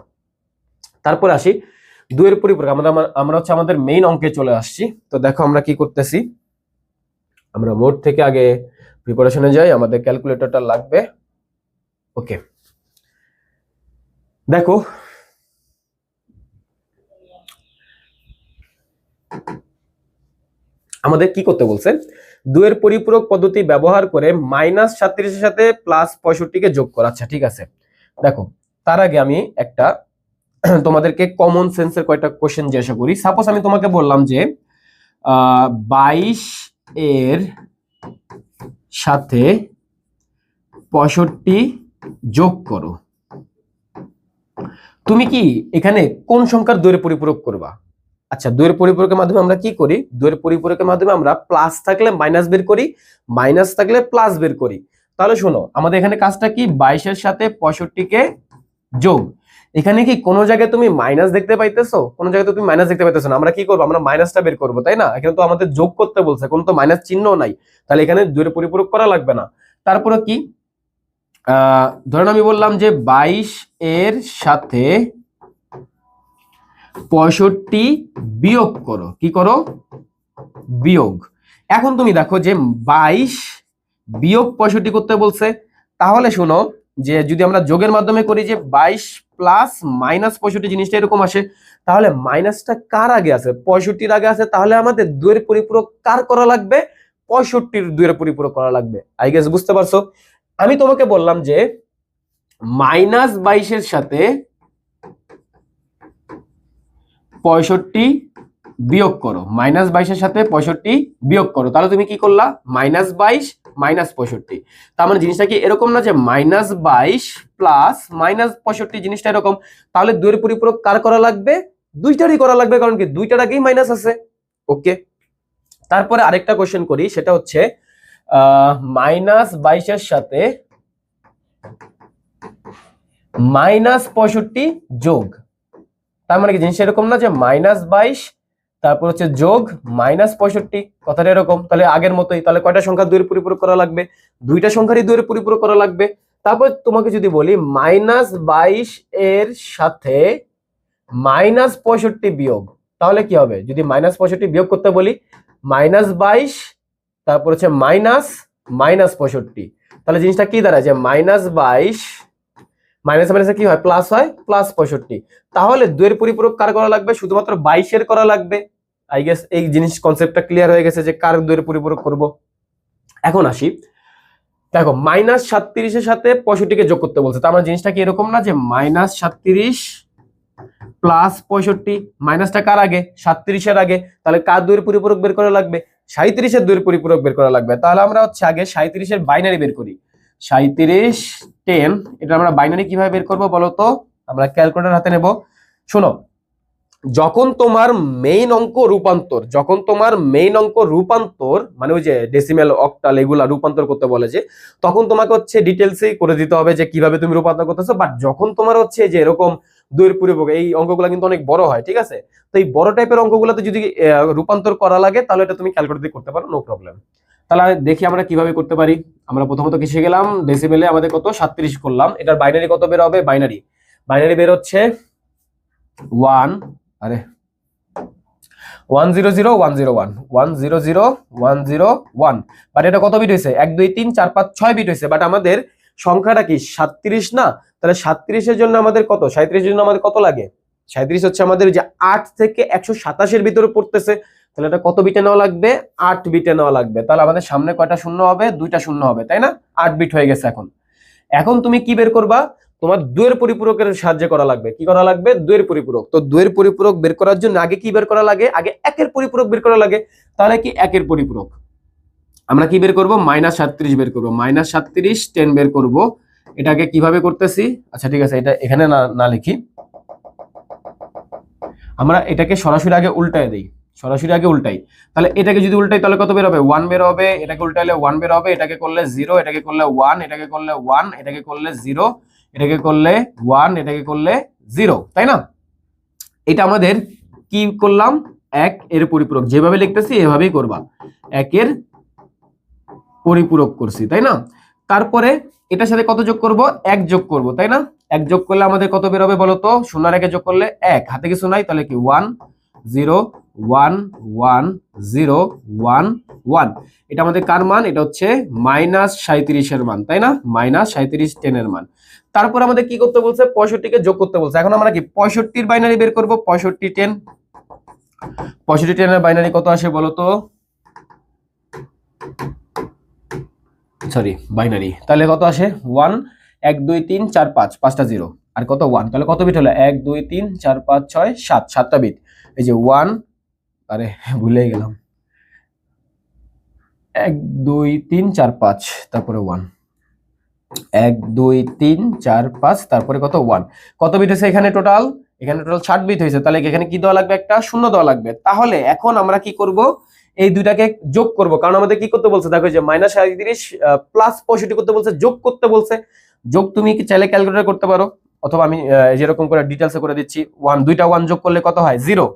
তারপর আসি 2 এর পরিপূরক। আমরা হচ্ছে আমাদের মেইন অঙ্কে চলে আসছি। তো দেখো আমরা কি করতেছি, আমরা মোড থেকে আগে প্রিপারেশনে যাই, আমাদের ক্যালকুলেটরটা লাগবে। ওকে, দেখো আমাদের কি করতে বলছে? 2 এর পরিপূরক পদ্ধতি ব্যবহার করে -37 এর সাথে +65 কে যোগ করা। আচ্ছা ঠিক আছে, দেখো তার আগে আমি একটা তোমাদেরকে কমন সেন্সের কয়টা কোশ্চেন জিজ্ঞাসা করি। সাপোজ আমি তোমাকে বললাম যে 22 এর সাথে 65 যোগ করো, তুমি কি এখানে কোন সংখ্যার 2 এর পরিপূরক করবা? আচ্ছা, 2 এর পরিপূরকের মাধ্যমে আমরা কি করি? 2 এর পরিপূরকের মাধ্যমে আমরা প্লাস থাকলে মাইনাস বের করি, মাইনাস থাকলে প্লাস বের করি। তাহলে শোনো, আমাদের এখানে কাজটা কি? 22 এর সাথে 65 কে যোগ। এখানে কি কোন জায়গায় তুমি মাইনাস দেখতে পাইতেছো? কোন জায়গায় তো তুমি মাইনাস দেখতে পাইতেছো না। আমরা কি করব? আমরা মাইনাসটা বের করব, তাই না? এখানে তো আমাদের যোগ করতে বলছে, কোন তো মাইনাস চিহ্ন নাই, তাহলে এখানে 2 এর পরিপূরক করা লাগবে না। তারপরে কি, ধরেন আমি বললাম যে 22 এর সাথে 65 বিয়োগ করো। কি করো? বিয়োগ। এখন তুমি দেখো যে 22 বিয়োগ 65 করতে বলছে, তাহলে শোনো যে যদি আমরা যোগের মাধ্যমে করি যে 22 প্লাস -65 জিনিসটা এরকম আসে, তাহলে মাইনাসটা কার আগে আছে? 65 আগে আছে, তাহলে আমাদের 2 এর পরিপূরক কার করা লাগবে? 65 2 এর পরিপূরক করা লাগবে। আই গেস বুঝতে পারছো। আমি তোমাকে বললাম যে -22 এর সাথে 65 বিয়োগ করো, -22 এর সাথে 65 বিয়োগ করো, তাহলে তুমি কি করলা? -22 -65। তার মানে জিনিসটা কি এরকম না যে -22 প্লাস -65 জিনিসটা এরকম, তাহলে 2 এর পরিপূরক কার করা লাগবে? দুইটারই করা লাগবে, কারণ কি দুইটার আগেই মাইনাস আছে। ওকে, তারপরে আরেকটা কোশ্চেন করি, সেটা হচ্ছে -22 এর সাথে -65 যোগ। তার মানে কি জিনিসটা এরকম না যে -22 তারপর হচ্ছে যোগ -65, কথাটা এরকম। তাহলে আগের মতোই, তাহলে কয়টা সংখ্যা 2 এর পরিপূরক করা লাগবে? দুইটা সংখ্যারই 2 এর পরিপূরক করা লাগবে। তারপর তোমাকে যদি বলি -22 এর সাথে -65 বিয়োগ, তাহলে কি হবে? যদি -65 বিয়োগ করতে বলি, -22 তারপর হচ্ছে -65, তাহলে জিনিসটা কি দাঁড়ায়? যে -22 মাইনাসে মাইনাসে কি হয়? প্লাস হয়, +65। তাহলে 2 এর পরিপূরক কার করা লাগবে? শুধুমাত্র 22 এর করা লাগবে। আই গেস এই জিনিস কনসেপ্টটা ক্লিয়ার হয়ে গেছে যে কার 2 এর পরিপূরক করব। এখন আসি, দেখো -37 এর সাথে 65 কে যোগ করতে বলছে, তার মানে জিনিসটা কি এরকম না যে -37 প্লাস 65, মাইনাসটা কার আগে? 37 এর আগে, তাহলে কার 2 এর পরিপূরক বের করা লাগবে? 37 এর 2 এর পরিপূরক বের করা লাগবে। তাহলে আমরা হচ্ছে আগে 37 এর বাইনারি বের করি। 37 10, এটা আমরা বাইনারি কিভাবে বের করব বলো তো? আমরা ক্যালকুলেটর হাতে নেব। শোনো, যখন তোমার মেইন অঙ্ক রূপান্তর, মানে ওই যে ডেসিমেল অক্টাল এগুলা রূপান্তর করতে বলে যে, তখন তোমাকে হচ্ছে ডিটেলসেই করে দিতে হবে যে কিভাবে তুমি রূপান্তর করতেছো। বাট যখন তোমার হচ্ছে যে এরকম 2 এর পরিপূরক, এই অঙ্কগুলো কিন্তু অনেক বড় হয়, ঠিক আছে? তো এই বড় টাইপের অঙ্কগুলোতে যদি রূপান্তর করা লাগে, তাহলে এটা তুমি ক্যালকুলেটর দিয়ে করতে পারো, নো প্রবলেম। তাহলে দেখি আমরা কিভাবে করতে পারি। আমরা প্রথমত কিসে গেলাম? ডেসিমেলে আমাদের কত? 37 করলাম। এটার বাইনারি কত বের হবে? বাইনারি বের হচ্ছে 1, আরে 100 101 বাট এটা কত বিট হয়েছে? 1 2 3 4 5 6 বিট হয়েছে। বাট আমাদের সংখ্যাটা কি 37 না? তাহলে 37 এর জন্য আমাদের কত, 37 এর জন্য আমাদের কত লাগে? 37 হচ্ছে আমাদের যে 8 থেকে 127 এর ভিতরে পড়তেছে, তাহলে এটা কত বিটে নেওয়া লাগবে? 8 বিটে নেওয়া লাগবে। তাহলে আমাদের সামনে কয়টা শূন্য হবে? 2টা শূন্য হবে, তাই না? 8 বিট হয়ে গেছে। এখন তুমি কি বের করবা? তোমার দুইয়ের পরিপূরকের সাহায্যে করা লাগবে। কি করা লাগবে? দুইয়ের পরিপূরক। তো দুইয়ের পরিপূরক বের করার জন্য আগে কি বের করা লাগে? আগে একের পরিপূরক বের করা লাগে। তাহলে কি একের পরিপূরক আমরা কি বের করব? -37 বের করব। -37 10 বের করব। এটাকে কিভাবে করতেছি? আচ্ছা ঠিক আছে, এটা এখানে না লিখি, আমরা এটাকে সরাসরি আগে উল্টায় দেই। সরাসরি আগে উল্টাই। তাহলে এটাকে যদি উল্টাই তাহলে কত বের হবে? 1 বের হবে। এটাকে উল্টাইলে 1 বের হবে। এটাকে করলে 0, এটাকে করলে 1, এটাকে করলে 1, এটাকে করলে 0, এটাকে করলে 1, এটাকে করলে 0, তাই না? এটা আমাদের কি করলাম? 1 এর পরিপূরক। যেভাবে লিখতেছি এভাবেই করবা। 1 এর পরিপূরক করছি, তাই না? তারপরে এটার সাথে কত যোগ করব? 1 যোগ করব, তাই না? 1 যোগ করলে আমাদের কত বের হবে বলো তো? 0 আর 1 যোগ করলে 1, হাতে কিছু নাই, তাহলে কি 1 0 1 1 0 1 1। এটা আমাদের কার মান? এটা হচ্ছে -37 এর মান, তাই না? -37 10 এর মান। তারপর আমাদের কি করতে বলছে? 65 কে যোগ করতে বলছে। এখন আমরা কি 65 এর বাইনারি বের করব? 65 10 এর বাইনারি কত আসে বলো তো? সরি, বাইনারি তাহলে কত আসে? 1 1 2 3 4 5 5টা 0 আর কত 1, তাহলে কত বিট হলো? 1 2 3 4 5 6 7 7টা বিট। এই যে 1, আরে ভুলে গেলাম, 1 2 3 4 5 তারপরে 1, 1 2 3 4 5 তারপরে কত 1। কত বিট হয়েছে এখানে টোটাল? এখানে টোটাল 60 বিট হয়েছে। তাহলে এখানে কি দেওয়া লাগবে? একটা শূন্য দেওয়া লাগবে। তাহলে এখন আমরা কি করব? এই দুইটাকে যোগ করব, কারণ আমাদের কি করতে বলছে? দেখো যে -37 প্লাস 65 করতে বলছে, যোগ করতে বলছে। যোগ তুমি কি চাইলে ক্যালকুলেটর করতে পারো, অথবা আমি যেরকম করে ডিটেইলসে করে দিচ্ছি। 1 দুইটা 1 যোগ করলে কত হয়? 0,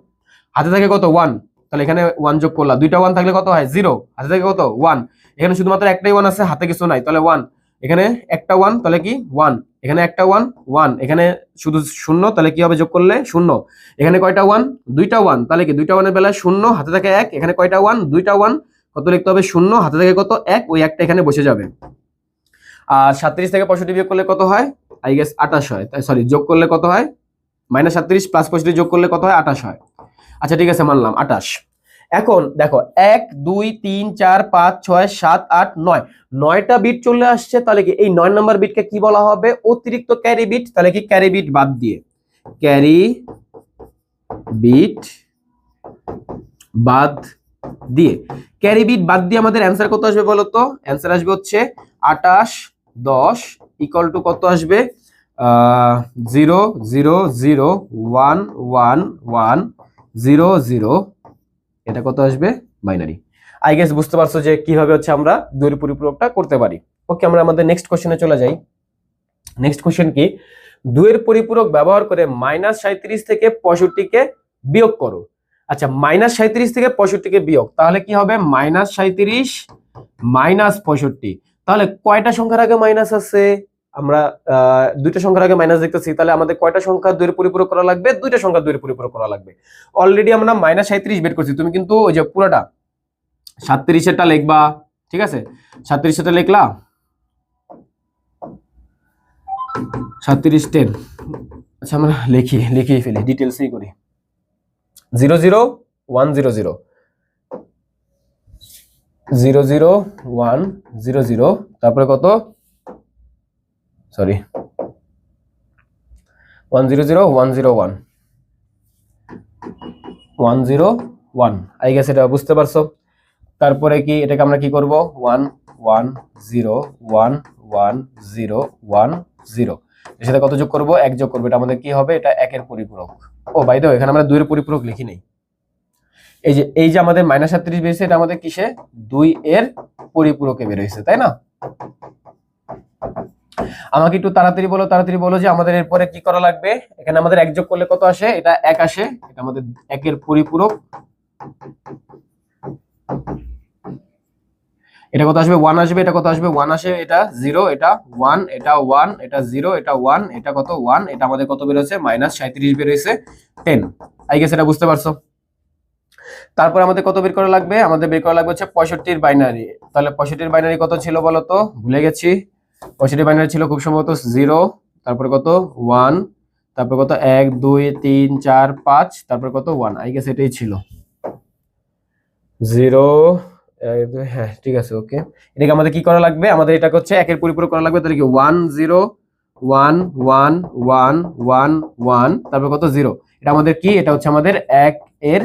হাতে থাকে কত? 1, তাহলে এখানে 1 যোগ করলা, দুইটা 1 থাকলে কত হয়? 0, হাতে থাকে কত? 1। এখানে শুধুমাত্র একটাই 1 আছে, হাতে কিছু নাই, তাহলে 1। এখানে একটা 1, তাহলে কি 1, এখানে একটা 1 1, এখানে শুধু শূন্য, তাহলে কি হবে? যোগ করলে 0। এখানে কয়টা 1? দুইটা 1, তাহলে কি দুইটা 1 এর বেলায় 0, হাতে থাকে 1। এখানে কয়টা 1? দুইটা 1, কত লিখতে হবে? 0, হাতে থাকে কত? 1, ওই একটা এখানে বসে যাবে। আর 37 থেকে 65 বিয়োগ করলে কত হয়? আই গেস 28 হয়। সরি, যোগ করলে কত হয়? -37 প্লাস 65 যোগ করলে কত হয়? 28 হয়। আচ্ছা ঠিক আছে, মানলাম 28। এখন দেখো 1 2 3 4 5 6 7 8 9, 9টা বিট চলে আসছে। তাহলে কি এই 9 নাম্বার বিটকে কি বলা হবে? অতিরিক্ত ক্যারি বিট। তাহলে কি ক্যারি বিট বাদ দিয়ে, ক্যারি বিট বাদ দিয়ে, ক্যারি বিট বাদ দিয়ে আমাদের অ্যান্সার কত আসবে বলো তো? অ্যান্সার আসবে হচ্ছে 28 10 ইকুয়াল টু কত আসবে? 0 0 0 1 1 1 0 0। এটা কত আসবে? বাইনারি। আই গেস বুঝতে পারছো যে কিভাবে হচ্ছে আমরা দুইয়ের পরিপূরকটা করতে পারি। ওকে, আমরা আমাদের নেক্সট কোশ্চেনে চলে যাই। নেক্সট কোশ্চেন কি? দুইয়ের পরিপূরক ব্যবহার করে -37 থেকে 65 কে বিয়োগ করো। আচ্ছা, -37 থেকে 65 কে বিয়োগ, তাহলে কি হবে? -37 -65। তাহলে কয়টা সংখ্যার আগে মাইনাস আছে? আমরা দুইটা সংখ্যার আগে মাইনাস দেখতেছি। তাহলে আমাদের কয়টা সংখ্যা দুইয়ের পরিপূরক করা লাগবে? দুইটা সংখ্যা দুইয়ের পরিপূরক করা লাগবে। অলরেডি আমরা -37 বের করছি। তুমি কিন্তু ওই যে পুরোটা 37 এরটা লিখবা, ঠিক আছে? 37 এরটা লিখলা, 37 10। আচ্ছা, আমরা লিখিয়ে ফেলি, ডিটেলসই করি। 0 0 1 0 0 0 0 1 0 0, তারপরে কত? সরি, 1 0 0 1 0 1 1 0 1। আই গেস এটা বুঝতে পারছো। তারপরে কি এটাকে আমরা কি করব? 1 1 0 1 1 0 1 0, এর সাথে কত যোগ করব? 1 যোগ করব। এটা আমাদের কি হবে? এটা 1 এর পরিপূরক। ও বাই দ্য ওয়ে, এখানে আমরা 2 এর পরিপূরক লিখি নাই। এই যে আমাদের -37 বেরিয়েছে, এটা আমাদের কিসে? 2 এর পরিপূরকে বের হয়েছে, তাই না? আমাকে একটু তাড়াতাড়ি বলো যে আমাদের এরপরে কি করা লাগবে? এখানে আমাদের 1 যোগ করলে কত আসে? এটা 1 আসে। এটা আমাদের 1 এর পরিপূরক। এটা কত আসবে? 1 আসবে। এটা কত আসবে? 1 আসে। এটা 0, এটা 1, এটা 1, এটা 0, এটা 1, এটা কত? 1। এটা আমাদের কত বের হয়েছে? -37 বের হয়েছে 10। আই গেস এটা বুঝতে পারছো। তারপর আমাদের কত বের করা লাগবে? আমাদের বের করা লাগবে হচ্ছে 65 বাইনারি। তাহলে 65 বাইনারি কত ছিল বলো তো? ভুলে গেছি। 65 বাইনারি ছিল খুব সম্ভবত 0, তারপরে কত 1, তারপর কত 1 2 3 4 5, তারপর কত 1। আই গেস এটাই ছিল 0। হ্যাঁ ঠিক আছে, ওকে। এটাকে আমাদের কি করা লাগবে? আমাদের এটাকে হচ্ছে একের পরিপূরক করা লাগবে। তাহলে কি 1 0 1 1 1 1 1, তারপর কত 0। এটা আমাদের কি? এটা হচ্ছে আমাদের 1 এর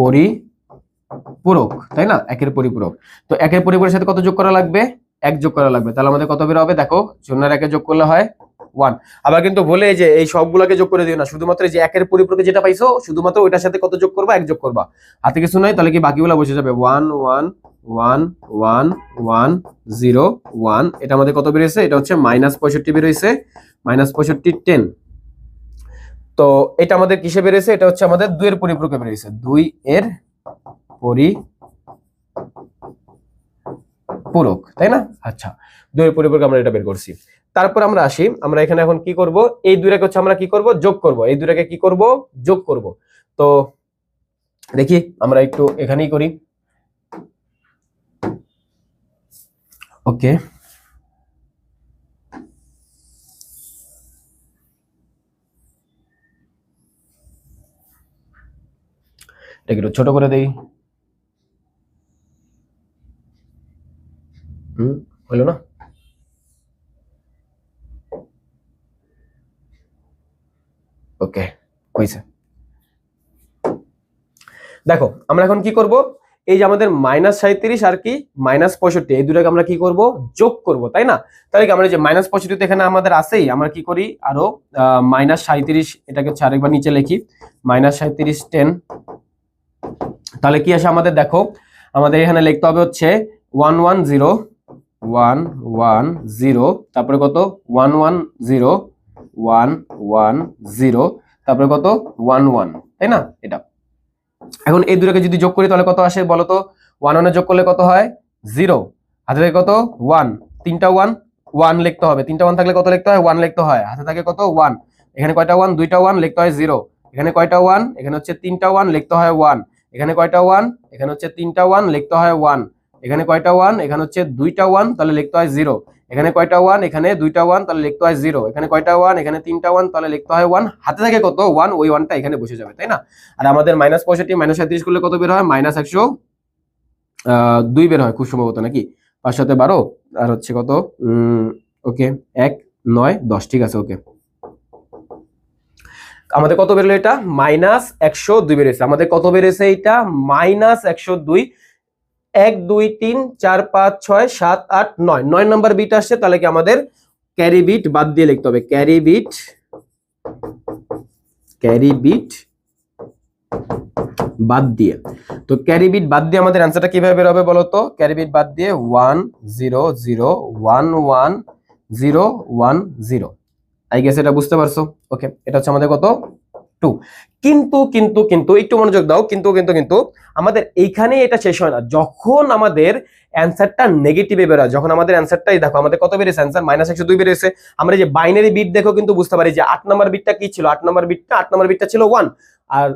পরিপূরক, তাই না? 1 এর পরিপূরক। তো 1 এর পরিপূরকের সাথে কত যোগ করা লাগবে? 1 যোগ করা লাগবে। তাহলে আমাদের কত বের হবে? দেখো 0 আর 1 যোগ করলে হয় 1। আবার কিন্তু বলে যে এই সবগুলোকে যোগ করে দিও না, শুধুমাত্র যে 1 এর পরিপূরকে যেটা পাইছো শুধুমাত্র ওইটার সাথে কত যোগ করবা? 1 যোগ করবা। হাতে কিছু নাই, তাহলে কি বাকিগুলো বসে যাবে 1 1 1 1 1 0 1। এটা আমাদের কত বের হয়েছে? এটা হচ্ছে -65 বের হয়েছে, -65 10। তো এটা আমাদের কিসে বের হয়েছে? এটা হচ্ছে আমাদের 2 এর পরিপূরকে বের হয়েছে, 2 এর পরিপূরক, তাই না? আচ্ছা, 2 এর পরিপূরক আমরা এটা বের করছি। তারপর আমরা আসি, আমরা এখানে এখন কি করব? এই দুইটাকে হচ্ছে আমরা কি করব? যোগ করব। এই দুইটাকে কি করব? যোগ করব। তো দেখি আমরা একটু এখানেই করি। ওকে, এটাকে একটু ছোট করে দেই। হলো না? ওকে, হয়েছে। দেখো আমরা এখন কি করব? এই যে আমাদের -37 আর কি -65, এই দুটাকে আমরা কি করব? যোগ করব, তাই না? তাহলে কি আমরা যে -65 এখানে আমাদের আছেই, আমরা কি করি আরো -37, এটাকে হচ্ছে আরেকবার নিচে লিখি, -37 10। তাহলে কি আসে আমাদের? দেখো আমাদের এখানে লিখতে হবে হচ্ছে 1 1 0 1 1 0, তারপরে কত 1 1 0 1 1 0, তারপরে কত 1 1, তাই না? এটা এখন এই দুটোকে যদি যোগ করি তাহলে কত আসে বলো তো? 1 1 এ যোগ করলে কত হয়? 0। হাতে থাকে কত? 1। তিনটা 1, 1 লিখতে হবে। তিনটা 1 থাকলে কত লিখতে হয়? 1 লিখতে হয়। হাতে থাকে কত? 1। এখানে কয়টা 1? দুইটা 1, লিখতে হয় 0। এখানে কয়টা 1? এখানে হচ্ছে তিনটা 1, লিখতে হয় 1। এখানে কয়টা 1? এখানে হচ্ছে তিনটা 1, লিখতে হয় 1। এখানে কয়টা 1? এখানে হচ্ছে দুইটা 1, তাহলে লিখতে হয় 0। এখানে কয়টা 1? এখানে দুইটা 1, তাহলে লিখতে হয় 0। এখানে কয়টা 1? এখানে তিনটা 1, তাহলে লিখতে হয় 1। হাতে থাকে কত? 1। ওই 1টা এখানে বসে যাবে, তাই না? আর আমাদের -65 -37 করলে কত বের হয়? -102 বের হয় খুব সম্ভবত, নাকি? 5 7 12 আর হচ্ছে কত? ওকে, 1 9 10, ঠিক আছে, ওকে। আমাদের কত বেরোলো? এটা -102 বেরিয়েছে। আমাদের কত বেরিয়েছে? এটা -102। 1 2 3 4 5 6 7 8 9, 9 নাম্বার বিট আসছে। তাহলে কি আমাদের ক্যারি বিট বাদ দিয়ে লিখতে হবে, ক্যারি বিট বাদ দিয়ে। তো ক্যারি বিট বাদ দিয়ে আমাদের অ্যান্সারটা কিভাবে বের হবে বলো তো? ক্যারি বিট বাদ দিয়ে 1 0 0 1 1 0 1 0। আই গেস এটা বুঝতে পারছো? ওকে, এটা হচ্ছে আমাদের কত? 2। কিন্তু কিন্তু কিন্তু একটু মনোযোগ দাও। কিন্তু কিন্তু কিন্তু আমাদের এইখানে এটা শেষ হয় না। যখন আমাদের অ্যান্সারটা নেগেটিভে বের হয়, যখন আমাদের অ্যান্সারটাই দেখো আমাদের কত বেরিয়েছে? অ্যান্সার -102 বেরিয়েছে। আমরা যে বাইনারি বিট দেখো কিন্তু বুঝতে পারি যে 8 নাম্বার বিটটা কি ছিল? 8 নাম্বার বিটটা ছিল 1। আর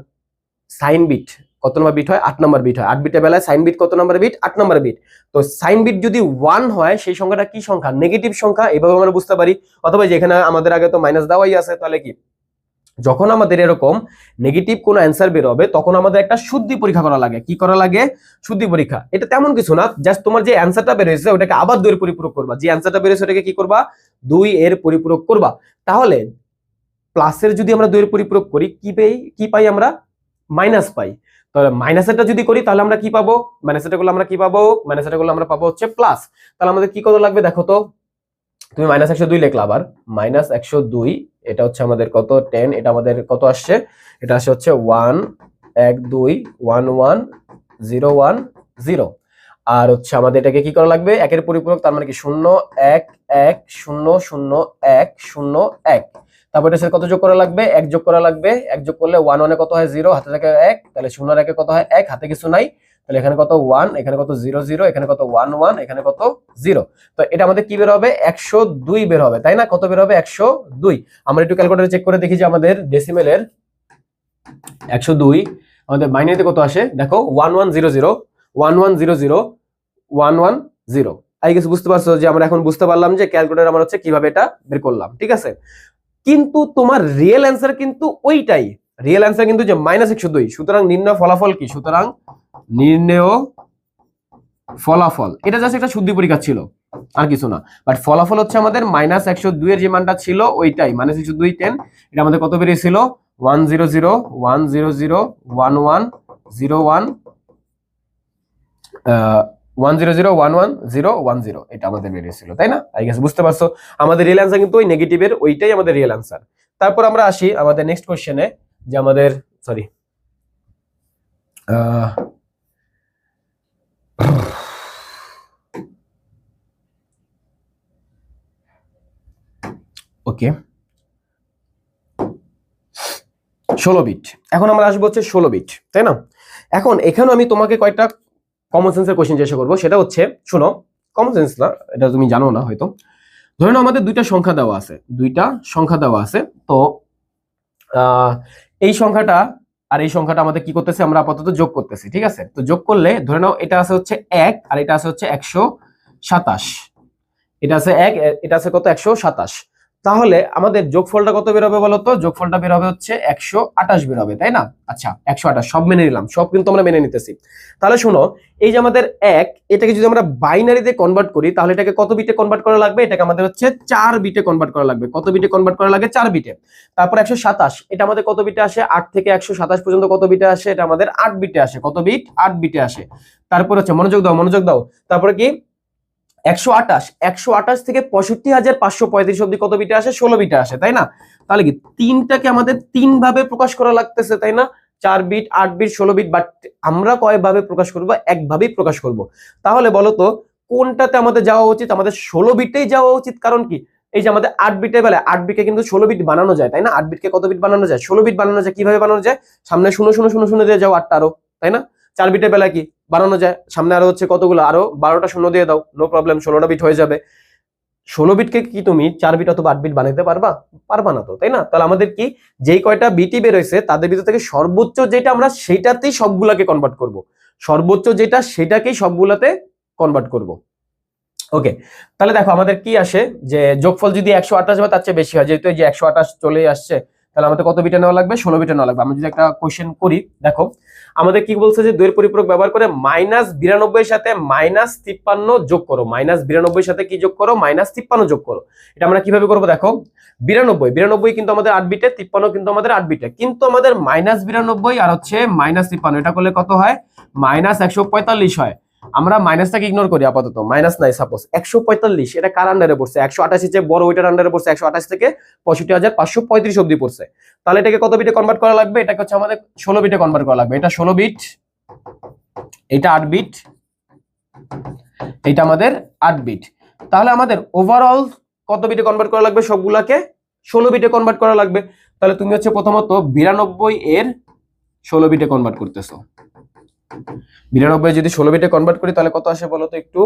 সাইন বিট কত নম্বর বিট হয়? 8 নম্বর বিট হয়। 8 বিটের বেলায় সাইন বিট কত নম্বর বিট? 8 নম্বর বিট। তো সাইন বিট যদি 1 হয় সেই সংখ্যাটা কি সংখ্যা? নেগেটিভ সংখ্যা। এভাবে আমরা বুঝতে পারি। অথবা যেখানে আমাদের আগে তো মাইনাস দেওয়াই আছে, তাহলে কি যখন আমাদের এরকম নেগেটিভ কোনো অ্যান্সার বের হবে তখন আমাদের একটা শুদ্ধি পরীক্ষা করা লাগে। কি করা লাগে? শুদ্ধি পরীক্ষা। এটা তেমন কিছু না, জাস্ট তোমার যে অ্যান্সারটা বের হয়েছে ওটাকে আবার 2 এর পরিপূরক করবা। যে অ্যান্সারটা বের হয়েছে ওটাকে কি করবা? 2 এর পরিপূরক করবা। তাহলে প্লাসের যদি আমরা 2 এর পরিপূরক করি কি পাই আমরা? মাইনাস পাই। তাহলে মাইনাসেরটা যদি করি তাহলে আমরা কি পাবো? মাইনাসেরটা করলে আমরা কি পাবো? মাইনাসেরটা করলে আমরা পাবো হচ্ছে প্লাস। তাহলে আমাদের কি কত লাগবে দেখো তো? তুমি -102 লিখলা, আবার -102, এটা হচ্ছে আমাদের কত? 10। এটা আমাদের কত আসছে? এটা আসছে হচ্ছে 1 1 2 1 1 0 1 0। আর হচ্ছে আমাদের এটাকে কি করা লাগবে? একের পরিপূরক, তার মানে কি 0 1 1 0 0 1 0 1। তারপর এটার সাথে কত যোগ করা লাগবে? 1 যোগ করা লাগবে। 1 যোগ করলে 1 1 এ কত হয়? 0। হাতে থাকে 1, তাহলে 0 আর 1 এ কত হয়? 1। হাতে কিছু নাই, তাহলে এখানে কত? 1, এখানে কত? 0 0, এখানে কত? 1 1, এখানে কত? 0। তো এটা আমাদের কি বের হবে? 102 বের হবে, তাই না? কত বের হবে? 102। আমরা একটু ক্যালকুলেটরে চেক করে দেখি যে আমাদের ডেসিমেলের 102 আমাদের বাইনারিতে কত আসে দেখো 1100 আই গেস বুঝতে পারছো যে আমরা এখন বুঝতে পারলাম যে ক্যালকুলেটর আমরা হচ্ছে কিভাবে এটা বের করলাম, ঠিক আছে। কিন্তু তোমার রিয়েল অ্যান্সার কিন্তু ওইটাই, রিয়েল অ্যান্সার কিন্তু যে -102। সুতরাং নির্ণয় ফলাফল কি? সুতরাং নির্ণয় ফলাফল এটা জাস্ট একটা শুদ্ধি পরীক্ষা ছিল, আর কিছু না। বাট ফলাফল হচ্ছে আমাদের -102 এর যে মানটা ছিল ওইটাই, -102 10। এটা আমাদের কত বেরিয়েছিল? 100 এটা আমাদের বেরিয়েছিল, তাই না? আই গেস বুঝতে পারছো আমাদের রিয়েল অ্যান্সার কিন্তু ওই নেগেটিভের ওইটাই আমাদের রিয়েল অ্যান্সার। তারপর আমরা আসি আমাদের নেক্সট কোশ্চেনে, যে আমাদের সরি ওকে 16 বিট। এখন আমরা আসবো হচ্ছে 16 বিট, তাই না? এখন এখানে আমি তোমাকে কয়েকটা কমন সেন্সের কোশ্চেন জিজ্ঞাসা করবো। সেটা হচ্ছে, শুনো, কমন সেন্স না, এটা তুমি জানো না হয়তো। ধরে নাও আমাদের দুইটা সংখ্যা দেওয়া আছে, তো এই সংখ্যাটা আর এই সংখ্যাটা আমাদের কি করতেছে, আমরা আপাতত যোগ করতেছি, ঠিক আছে। তো যোগ করলে ধরে নাও এটা আছে হচ্ছে 1 আর এটা আছে হচ্ছে 127, এটা আছে 1, এটা আছে কত 127। তাহলে আমাদের যোগফলটা কত বের হবে বলো তো? যোগফলটা বের হবে হচ্ছে 128 বের হবে, তাই না? আচ্ছা 128 সব মেনে নিলাম, সব কিন্তু আমরা মেনে নিতেছি। তাহলে শোনো, এই যে আমাদের 1, এটাকে যদি আমরা বাইনারিতে কনভার্ট করি তাহলে এটাকে কত বিটে কনভার্ট করা লাগবে? এটাকে আমাদের হচ্ছে 4 বিটে কনভার্ট করা লাগবে। কত বিটে কনভার্ট করা লাগে? 4 বিটে। তারপর 127, এটা আমাদের কত বিটে আসে? 8 থেকে 127 পর্যন্ত কত বিটে আসে? এটা আমাদের 8 বিটে আসে। কত বিট? 8 বিটে আসে। তারপর হচ্ছে মনোযোগ দাও, তারপরে কি 128 থেকে 65,535 অব্দি কত বিটে আসে? 16 বিটে আসে, তাই না? তাহলে কি তিনটাকে আমাদের তিন ভাবে প্রকাশ করা লাগতেছে, তাই না? 4 বিট, 8 বিট, 16 বিট। বাট আমরা কয়ভাবে প্রকাশ করব? একভাবেই প্রকাশ করব। তাহলে বলো তো কোনটাতে আমাদের যাওয়া উচিত? আমাদের 16 বিটেই যাওয়া উচিত। কারণ কি, এই যে আমাদের 8 বিটের বেলায় 8 বিটকে কিন্তু 16 বিট বানানো যায়, তাই না? 8 বিটকে কত বিট বানানো যায়? 16 বিট বানানো যায়। কিভাবে বানানো যায়? সামনে 0 দিয়ে যাও 8টা আরো, তাই না? 4 বিটের বেলায় কি বানানো যায়? সামনে আরো হচ্ছে কতগুলো, আরো 12টা শূন্য দিয়ে দাও, নো প্রবলেম, 16টা বিট হয়ে যাবে। 16 বিটকে কি তুমি 4 বিট অথবা 8 বিট বানাইতে পারবা? পারবা না তো, তাই না? তাহলে আমাদের কি, যেই কয়টা বিটই বের হয়েছে তাদের ভিতর থেকে সর্বোচ্চ যেটা আমরা সেইটাতেই সবগুলাকে কনভার্ট করব। সর্বোচ্চ যেটা সেটাকেই সবগুলাতে কনভার্ট করব। ওকে, তাহলে দেখো আমাদের কি আসে, যে যোগফল যদি 128 বা তার চেয়ে বেশি হয়, যেহেতু এই যে 128 চলে আসছে, তাহলে আমাদের কত বিটে নেওয়া লাগবে? 16 বিটে নেওয়া লাগবে। আমরা যদি একটা কোশ্চেন করি, দেখো আমাদের কি বলছে, যে 2 এর পরিপূরক ব্যবহার করে -92 সাথে -53 যোগ করো। -92 সাথে কি যোগ করো? -53 যোগ করো। এটা আমরা কিভাবে করবো? দেখো 92 কিন্তু আমাদের 8 বিটে, 53 কিন্তু আমাদের 8 বিটে, কিন্তু আমাদের -92 আর হচ্ছে -53 এটা করলে কত হয়? -145 হয়। আমরা মাইনাসটাকে ইগনোর করি আপাতত, মাইনাস নাই। সাপোজ 145 এটা কার আন্ডারে পড়ছে? 128 যে বড় ওইটার আন্ডারে পড়ছে। 128 থেকে 65,535 অব্দি পড়ছে। তাহলে এটাকে কত বিটে কনভার্ট করা লাগবে? এটাকে হচ্ছে আমাদের 16 বিটে কনভার্ট করা লাগবে। এটা 16 বিট, এটা 8 বিট, এটা আমাদের 8 বিট। তাহলে আমাদের ওভারঅল কত বিটে কনভার্ট করা লাগবে? সবগুলাকে 16 বিটে কনভার্ট করা লাগবে। তাহলে তুমি হচ্ছে প্রথমত 92 এর 16 বিটে কনভার্ট করতেছো। 92 যদি 16 বিটে কনভার্ট করি তাহলে কত আসে বলো তো একটু?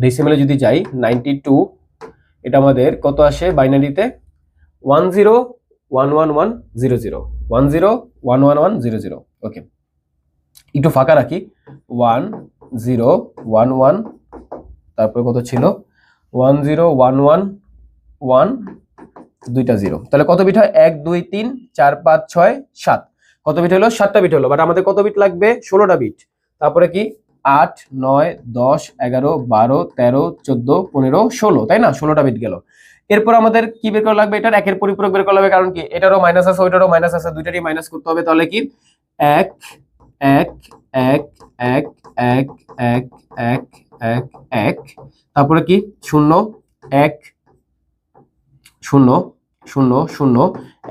ডেসিমেলে যদি যাই 92, এটা আমাদের কত আসে বাইনারিতে? 101110 101110। ওকে, একটু ফাঁকা রাখি। 1011, তারপরে কত ছিল? 1011 দুইটা 0। তাহলে কত বিট হয়? 1 2 3 4 5 6 7। কত বিট হলো? 7টা বিট হলো। বাট আমাদের কত বিট লাগবে? 16টা বিট। তারপরে কি 8 9 10 11 12 13 14 15 16, তাই না? 16টা বিট গেল। এরপর আমাদের কি বের করা লাগবে? এটার একের পরিপূরক বের করা লাগবে। কারণ কি এটারও মাইনাস আছে, ওইটারও মাইনাস আছে, দুইটারই মাইনাস করতে হবে। তাহলে কি 1 1 1 1 1 1 1 1 1, তারপরে কি 0 1 0 0 0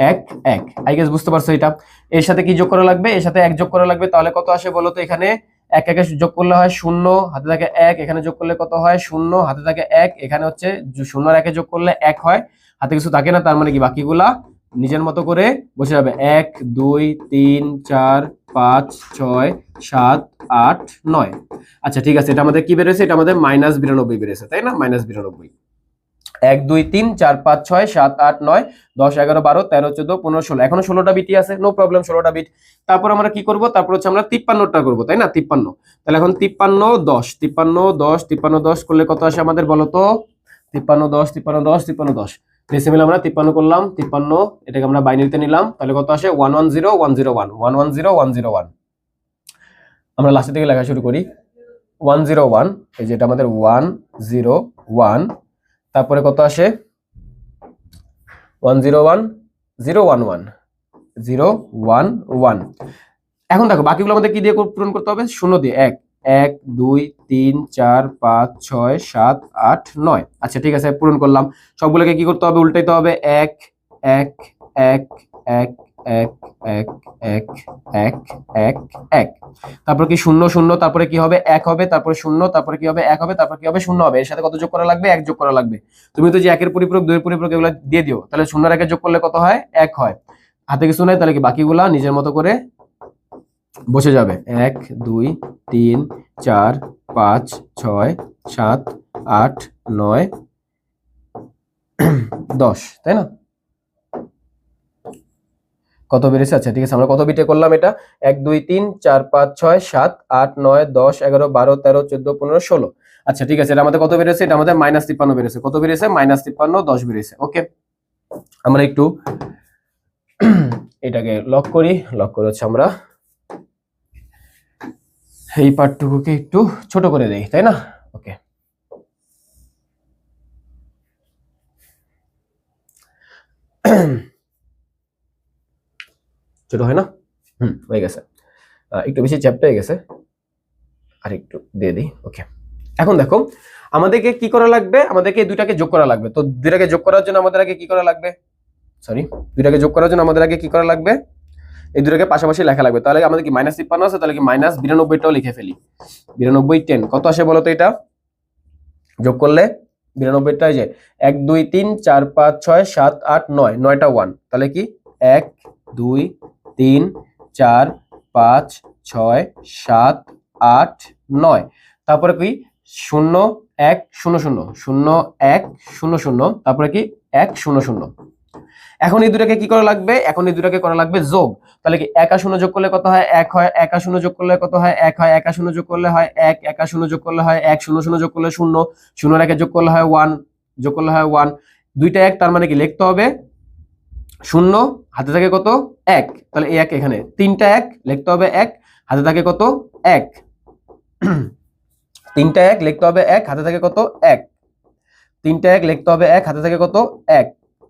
1 1। আই গেস বুঝতে পারছো এটা। এর সাথে কি যোগ করা লাগবে? এর সাথে 1 যোগ করা লাগবে। তাহলে কত আসে বলো তো? এখানে 1 1 যোগ করলে হয় 0, হাতে থাকে 1, এখানে যোগ করলে কত হয়? 0, হাতে থাকে 1, এখানে হচ্ছে 0 আর 1 যোগ করলে 1 হয়, হাতে কিছু থাকে না। তার মানে কি বাকিগুলা নিজের মতো করে বসে যাবে। 1 2 3 4 5 6 7 8 9। আচ্ছা ঠিক আছে, এটা আমাদের কি বেরোছে? এটা আমাদের -92 বেরোছে, তাই না? -92। 1 2 3 4 5 6 7 8 9 10 11 12 13 14 15 16 এখনো 16টা বিটই আছে, নো প্রবলেম 16টা বিট। তারপর আমরা কি করব, তারপর হচ্ছে আমরা 53টা করব, তাই না? 53, তাহলে এখন 53 10 53 10 53 10 করলে কত আসে আমাদের বলো তো? 53 10 53 10 53 10 ডেসিমেল আমরা 53 করলাম, 53 এটাকে আমরা বাইনারিতে নিলাম, তাহলে কত আসে? 110 101 110 101। আমরা লাস্টের দিকে লেখা শুরু করি, 101, এই যে এটা আমাদের 101, তারপরে কত আসে? 101 011 011। এখন দেখো বাকিগুলো আমাদের কি দিয়ে পূরণ করতে হবে? শূন্য দিয়ে। 1 1 2 3 4 5 6 7 8 9। আচ্ছা ঠিক আছে, পূরণ করলাম। সবগুলোকে কি করতে হবে? উল্টাইতে হবে। 1 1 1 1 1 1 1 1 1 1। তারপর কি 0 0, তারপরে কি হবে? 1 হবে, তারপরে 0, তারপরে কি হবে? 1 হবে, তারপর কি হবে? 0 হবে। এর সাথে কত যোগ করা লাগবে? 1 যোগ করা লাগবে। তুমি তো যে 1 এর পরিপূরক 2 এর পরিপূরক এগুলো দিয়ে দিও, তাহলে 0 আর 1 যোগ করলে কত হয়? 1 হয়। হাতে কিছু নাই, তাহলে কি বাকিগুলা নিজের মতো করে বসে যাবে। 1 2 3 4 5 6 7 8 9 10, তাই না? কত বেড়েছে? আচ্ছা ঠিক আছে, আমরা কত বিটে করলাম এটা? 1 2 3 4 5 6 7 8 9 10 11 12 13 14 15 16। আচ্ছা ঠিক আছে, এটা আমাদের কত বেড়েছে? এটা আমাদের -53 বেড়েছে। কত বেড়েছে? -53 10 বেড়েছে। ওকে, আমরা একটু এটাকে লক করি। লক করে হচ্ছে আমরা এই পার্টটুকুকে একটু ছোট করে দেই, তাই না? ওকে, ছোট হয় না? হয়ে গেছে। একটু বেশি চ্যাপ্টা হয়ে গেছে, আর একটু দিয়ে দিই। ওকে, এখন দেখো আমাদেরকে কি করা লাগবে? আমাদেরকে এই দুইটাকে যোগ করা লাগবে। তো দুইটাকে যোগ করার জন্য আমাদের আগে কি করা লাগবে? দুইটাকে যোগ করার জন্য আমাদের আগে কি করা লাগবে? এই দুটাকে পাশাপাশি লেখা লাগবে। তাহলে আমাদের কি -53 আছে, তাহলে কি -92টাও লিখে ফেলি। 92 10 কত আসে বলো তো? এটা যোগ করলে 92টাই যে 1 2 3 4 5 6 7 8 9, 9টা 1, তাহলে কি 1 2 3 4 5 6 7 8 9, তারপরে কি 0 1 0 0 0 1 0 0, তারপরে কি 1 0 0। এখন এই দুটাকে কি করা লাগবে? এখন এই দুটাকে করা লাগবে যোগ। তাহলে কি 1 আর 0 যোগ করলে কত হয়? 1 হয়। 1 আর 0 যোগ করলে কত হয়? 1 হয়। 1 আর 0 যোগ করলে হয় 1, 1 আর 0 যোগ করলে হয় 1, 0 0 যোগ করলে 0, 0 আর 1 যোগ করলে হয় 1, যোগ করলে হয় 1, দুইটা 1, তার মানে কি লিখতে হবে 0, হাতে থাকে কত? 1, তাহলে এই 1 এখানে, তিনটা 1 লিখতে হবে 1, হাতে থাকে কত? 1, তিনটা 1 লিখতে হবে 1, হাতে থাকে কত? 1, তিনটা 1 লিখতে হবে 1, হাতে থাকে কত? 1,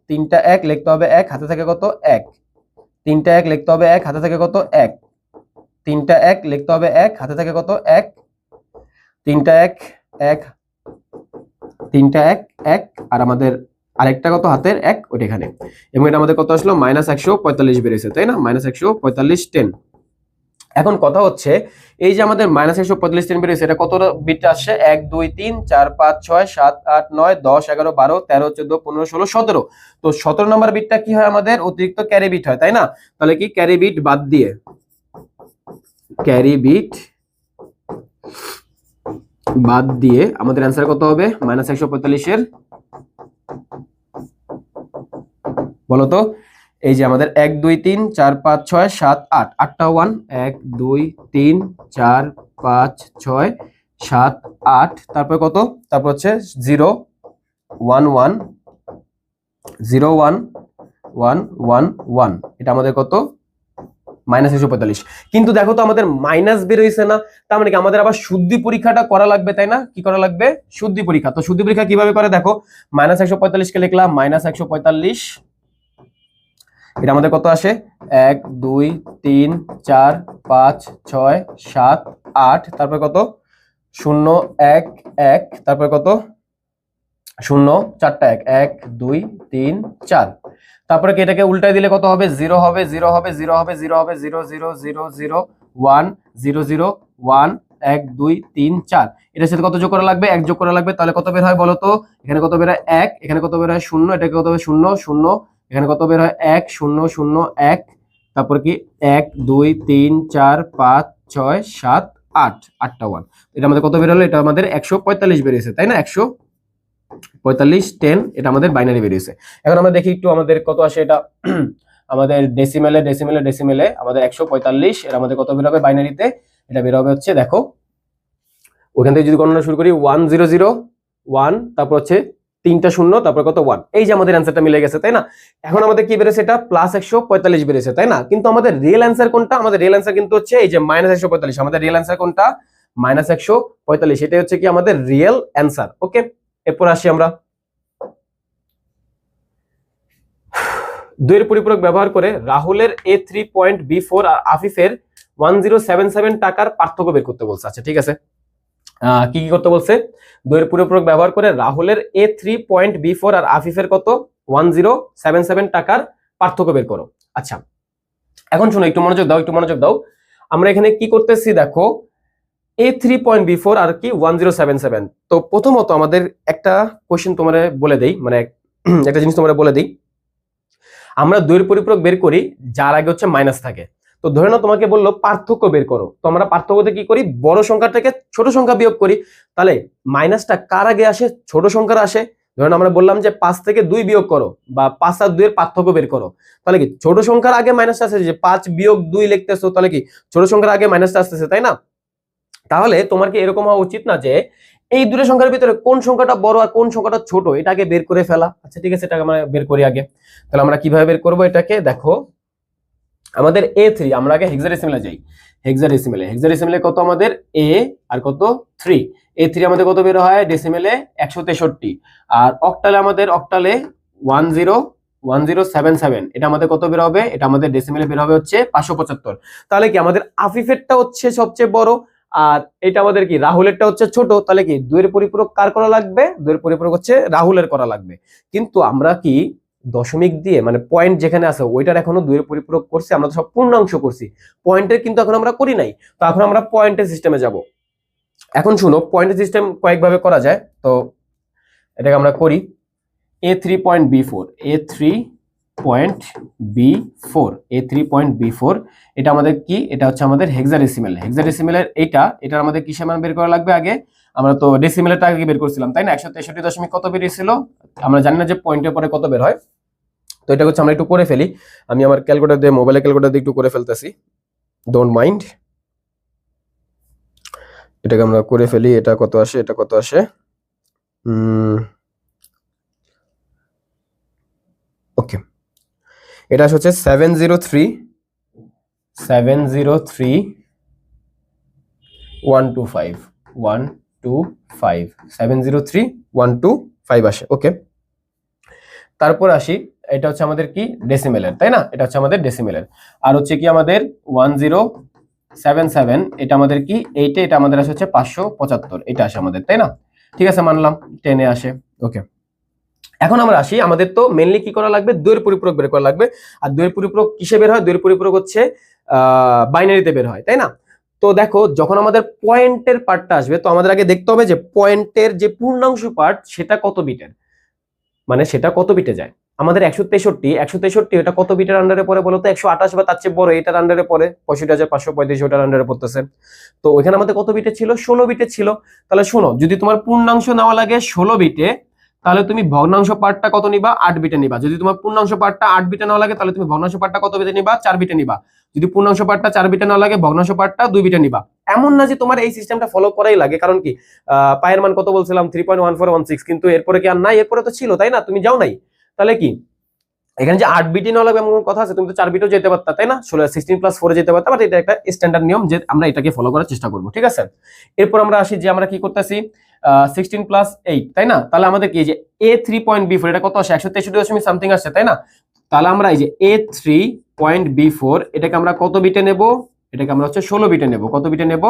তিনটা 1 লিখতে হবে 1, হাতে থাকে কত? 1, তিনটা 1 লিখতে হবে 1, হাতে থাকে কত? 1, তিনটা 1 লিখতে হবে 1, হাতে থাকে কত? 1, তিনটা 1 1, তিনটা 1 1, আর আমাদের আরেকটা কত হাতের 1, ওইটা এখানে। এবং এটা আমাদের কত আসলো? -145 বেড়েছে, তাই না? -145 10। এখন কথা হচ্ছে এই যে আমাদের -145 10 বেড়েছে, এটা কত বিট আসছে? 1 2 3 4 5 6 7 8 9 10 11 12 13 14 15 16 17। তো 17 নম্বর বিটটা কি হয়? আমাদের অতিরিক্ত ক্যারি বিট হয়, তাই না? তাহলে কি ক্যারি বিট বাদ দিয়ে, ক্যারি বিট বাদ দিয়ে আমাদের অ্যান্সার কত হবে? -145 এর বলো তো? এই যে আমাদের 1 2 3 4 5 6 7 8, 8টা 1, 1 2 3 4 5 6 7 8, তারপর কত? তারপর হচ্ছে 0 1 1 0 1 1 1 1, এটা আমাদের কত? -145। কিন্তু দেখো তো আমাদের মাইনাস বের হইছে না, তার মানে কি আমাদের আবার শুদ্ধি পরীক্ষাটা করা লাগবে, তাই না? কি করা লাগবে? শুদ্ধি পরীক্ষা। তো শুদ্ধি পরীক্ষা কিভাবে করে দেখো, -145 কে লিখলাম -145, এটা আমাদের কত আসে? 1 2 3 4 5 6 7 8, তারপর কত? 0 1 1, তারপর কত? 0 4টা 1 1 2 3 4, তারপরে কি এটাকে উল্টাই দিলে কত হবে? 0 হবে 0 হবে 0 হবে 0 হবে 0 0 0 0 1 0 0 1 1 2 3 4, এটার সাথে কত যোগ করা লাগবে? 1 যোগ করা লাগবে। তাহলে কত বের হয় বলো তো? এখানে কত বের হয়? 1, এখানে কত বের হয়? 0, এটাকে কত হবে? 0 0, এখানে কত বের হয়? 1 0 0 1, তারপর কি 1 2 3 4 5 6 7 8, 8টা 1, এটা আমাদের কত বের হলো? এটা আমাদের 145 বেরিয়েছে, তাই না? 100 45 10 এটা আমাদের বাইনারি বেরিয়েছে। এখন আমরা দেখি একটু আমাদের কত আসে এটা আমাদের ডেসিমেলে আমাদের 145 এর আমাদের কত বের হবে বাইনারিতে, এটা বের হবে হচ্ছে দেখো ওখান থেকে যদি গণনা শুরু করি 1001 তারপর হচ্ছে 3টা শূন্য তারপর কত 1, এই যে আমাদের অ্যান্সারটা মিলে গেছে তাই না। এখন আমাদের কি বেরেছে এটা প্লাস 145 বেরেছে তাই না, কিন্তু আমাদের রিয়েল অ্যান্সার কোনটা, আমাদের রিয়েল অ্যান্সার কিন্তু হচ্ছে এই যে মাইনাস 145, আমাদের রিয়েল অ্যান্সার কোনটা মাইনাস 145, এটাই হচ্ছে কি আমাদের রিয়েল অ্যান্সার। ওকে, এরপর আসি আমরা দুইয়ের পরিপূরক ব্যবহার করে রাহুলের A3.B4 আর আফিফের 1077 টাকার পার্থক্য বের করতে বলছে। আচ্ছা ঠিক আছে, কি কি করতে বলছে, দুইয়ের পরিপূরক ব্যবহার করে রাহুলের A3.B4 আর আফিফের কত 1077 টাকার পার্থক্য বের করো। আচ্ছা এখন শোনো, একটু মনোযোগ দাও, আমরা এখানে কি করতেছি দেখো A3.B4 আর কি 1077। তো প্রথমত আমাদের একটা কোশ্চেন তোমার বলে দেই, মানে একটা জিনিস তোমার বলে দিই, আমরা দুইয়ের পরিপূরক বের করি যার আগে হচ্ছে মাইনাস থাকে। তো ধরে নাও তোমাকে বললো পার্থক্য বের করো, তো আমরা পার্থক্যতে কি করি বড় সংখ্যা থেকে ছোট সংখ্যা বিয়োগ করি, তাহলে মাইনাসটা কার আগে আসে ছোট সংখ্যার আসে। ধরেন আমরা বললাম যে 5 থেকে 2 বিয়োগ করো বা 5 আর 2 এর পার্থক্য বের করো, তাহলে কি ছোট সংখ্যার আগে মাইনাসটা আসে, যে 5 বিয়োগ 2 লিখতেছো তাহলে কি ছোট সংখ্যার আগে মাইনাসটা আসতেছে তাই না। তাহলে তোমার কি এরকম হওয়া উচিত না যে এই দুটো সংখ্যার ভিতরে কোন সংখ্যাটা বড় আর কোন সংখ্যাটা ছোট এটাকে বের করে ফেলা। আচ্ছা ঠিক আছে, এটাকে আমরা বের করি আগে। তাহলে আমরা কিভাবে বের করব এটাকে দেখো, আমাদের A3 আমরা আগে হেক্সাডেসিমেলে যাই, হেক্সাডেসিমেলে কত আমাদের A আর কত 3, A3 আমাদের কত বের হয় ডেসিমেলে 163, আর অক্টালে 1077, এটা আমাদের কত বের হবে, এটা আমাদের ডেসিমেলে বের হবে হচ্ছে 575। তাহলে কি আমাদের আফিফেরটা হচ্ছে সবচেয়ে বড় আর এটা আমাদের কি রাহুলেরটা হচ্ছে ছোট, তাহলে কি দুইয়ের পরিপূরক কার করা লাগবে, দুইয়ের পরিপূরক হচ্ছে রাহুলের করা লাগবে। কিন্তু আমরা কি দশমিক দিয়ে মানে পয়েন্ট যেখানে আছে ওইটার এখনো দুইয়ের পরিপূরক করছি, আমরা তো সব পূর্ণাংশ করছি, পয়েন্টের কিন্তু এখন আমরা করি নাই। তো এখন আমরা পয়েন্টের সিস্টেমে যাব। এখন শুনো পয়েন্টের সিস্টেম কয়েকভাবে করা যায়, তো এটাকে আমরা করি A3.B4, A3.B4, এটা আমাদের কি, এটা হচ্ছে আমাদের হেক্সাডেসিমেলের এটার আমাদের কিসের মান বের করা লাগবে আগে, আমরা তো ডেসিমেলেরটা আগে বের করছিলাম তাই না, 163 দশমিক কত বেরিয়েছিল, আমরা জানি না যে পয়েন্টের পরে কত বের হয়। তো এটা হচ্ছে আমরা একটু করে ফেলি, আমি আমার ক্যালকুলেটর দিয়ে মোবাইলে ক্যালকুলেটর দিয়ে একটু করে ফেলতেছি, ডোন্ট মাইন্ড, এটাকে আমরা করে ফেলি। এটা কত আসে, এটা কত আসে, ওকে এটা হচ্ছে 703.125 আসে। ওকে, তারপর আসি, এটা হচ্ছে আমাদের কি ডেসিমেলের তাই না, এটা হচ্ছে আমাদের ডেসিমেলের, আর হচ্ছে কি আমাদের 1077, এটা আমাদের কি এইটা, এটা আমাদের আসে হচ্ছে 575, এটা আসে আমাদের তাই না। ঠিক আছে মানলাম 10 আসে। ওকে, এখন আমরা আসি, আমাদের তো মেইনলি কি করা লাগবে দুইয়ের পরিপূরক বের করা লাগবে, আর দুইয়ের পরিপূরক কিসে বের হয়, দুইয়ের পরিপূরক হচ্ছে বাইনারিতে বের হয় তাই না। তো দেখো যখন আমাদের পয়েন্টের পার্টটা আসবে, তো আমাদের আগে দেখতে হবে যে পয়েন্টের যে পূর্ণাংশ পার্ট সেটা কত বিটের, মানে সেটা কত বিটে যায়। আমাদের 163 এটা কত বিটের আন্ডারে পড়ে বলতো, 128 বা তার চেয়ে বড় এটার আন্ডারে পড়ে 65,535 ওটার আন্ডারে পড়তেছে। তো ওইখানে আমাদের কত বিটে ছিল, 16 বিটে ছিল। তাহলে শোনো, যদি তোমার পূর্ণাংশ নেওয়া লাগে 16 বিটে, তাহলে তুমি ভগ্নাংশ পার্টটা কত নিবা, 8 বিটে নিবা। যদি তোমার পূর্ণাংশ পার্টটা 8 বিটে নেওয়া লাগে, তাহলে তুমি ভগ্নাংশ পার্টটা কত বিটে নিবা, 4 বিটে নিবা। যদি পূর্ণাংশ পার্টটা 4 বিটে নেওয়া লাগে, ভগ্নাংশ পার্টটা 2 বিটে নিবা। এমন না যে তোমার এই সিস্টেমটা ফলো করাই লাগে, কারণ কি পায়ের মান কত বলছিলাম 3.1416, কিন্তু এরপরে কি আর নাই, এরপরে তো ছিল তাই না, তুমি যাও নাই। তাহলে কি এখানে যে 8 বিটই নেওয়া লাগবে এমন কথা আছে, তুমি তো 4 বিটও যেতে পারতা তাই না, 16+4 যেতে পারতা, বাট এটা একটা স্ট্যান্ডার্ড নিয়ম যে আমরা এটাকে ফলো করার চেষ্টা করব। ঠিক আছে, এরপর আমরা আসি যে আমরা কি করতেছি 16+8 তাই না, তাহলে আমাদের কি যে A3.B4 এটা কত আসে 163 সামথিং আসছে তাই না। তাহলে আমরা এই যে A3.B4 এটাকে আমরা কত বিটে নেব, এটাকে আমরা হচ্ছে 16 বিটে নেব। কত বিটে নেব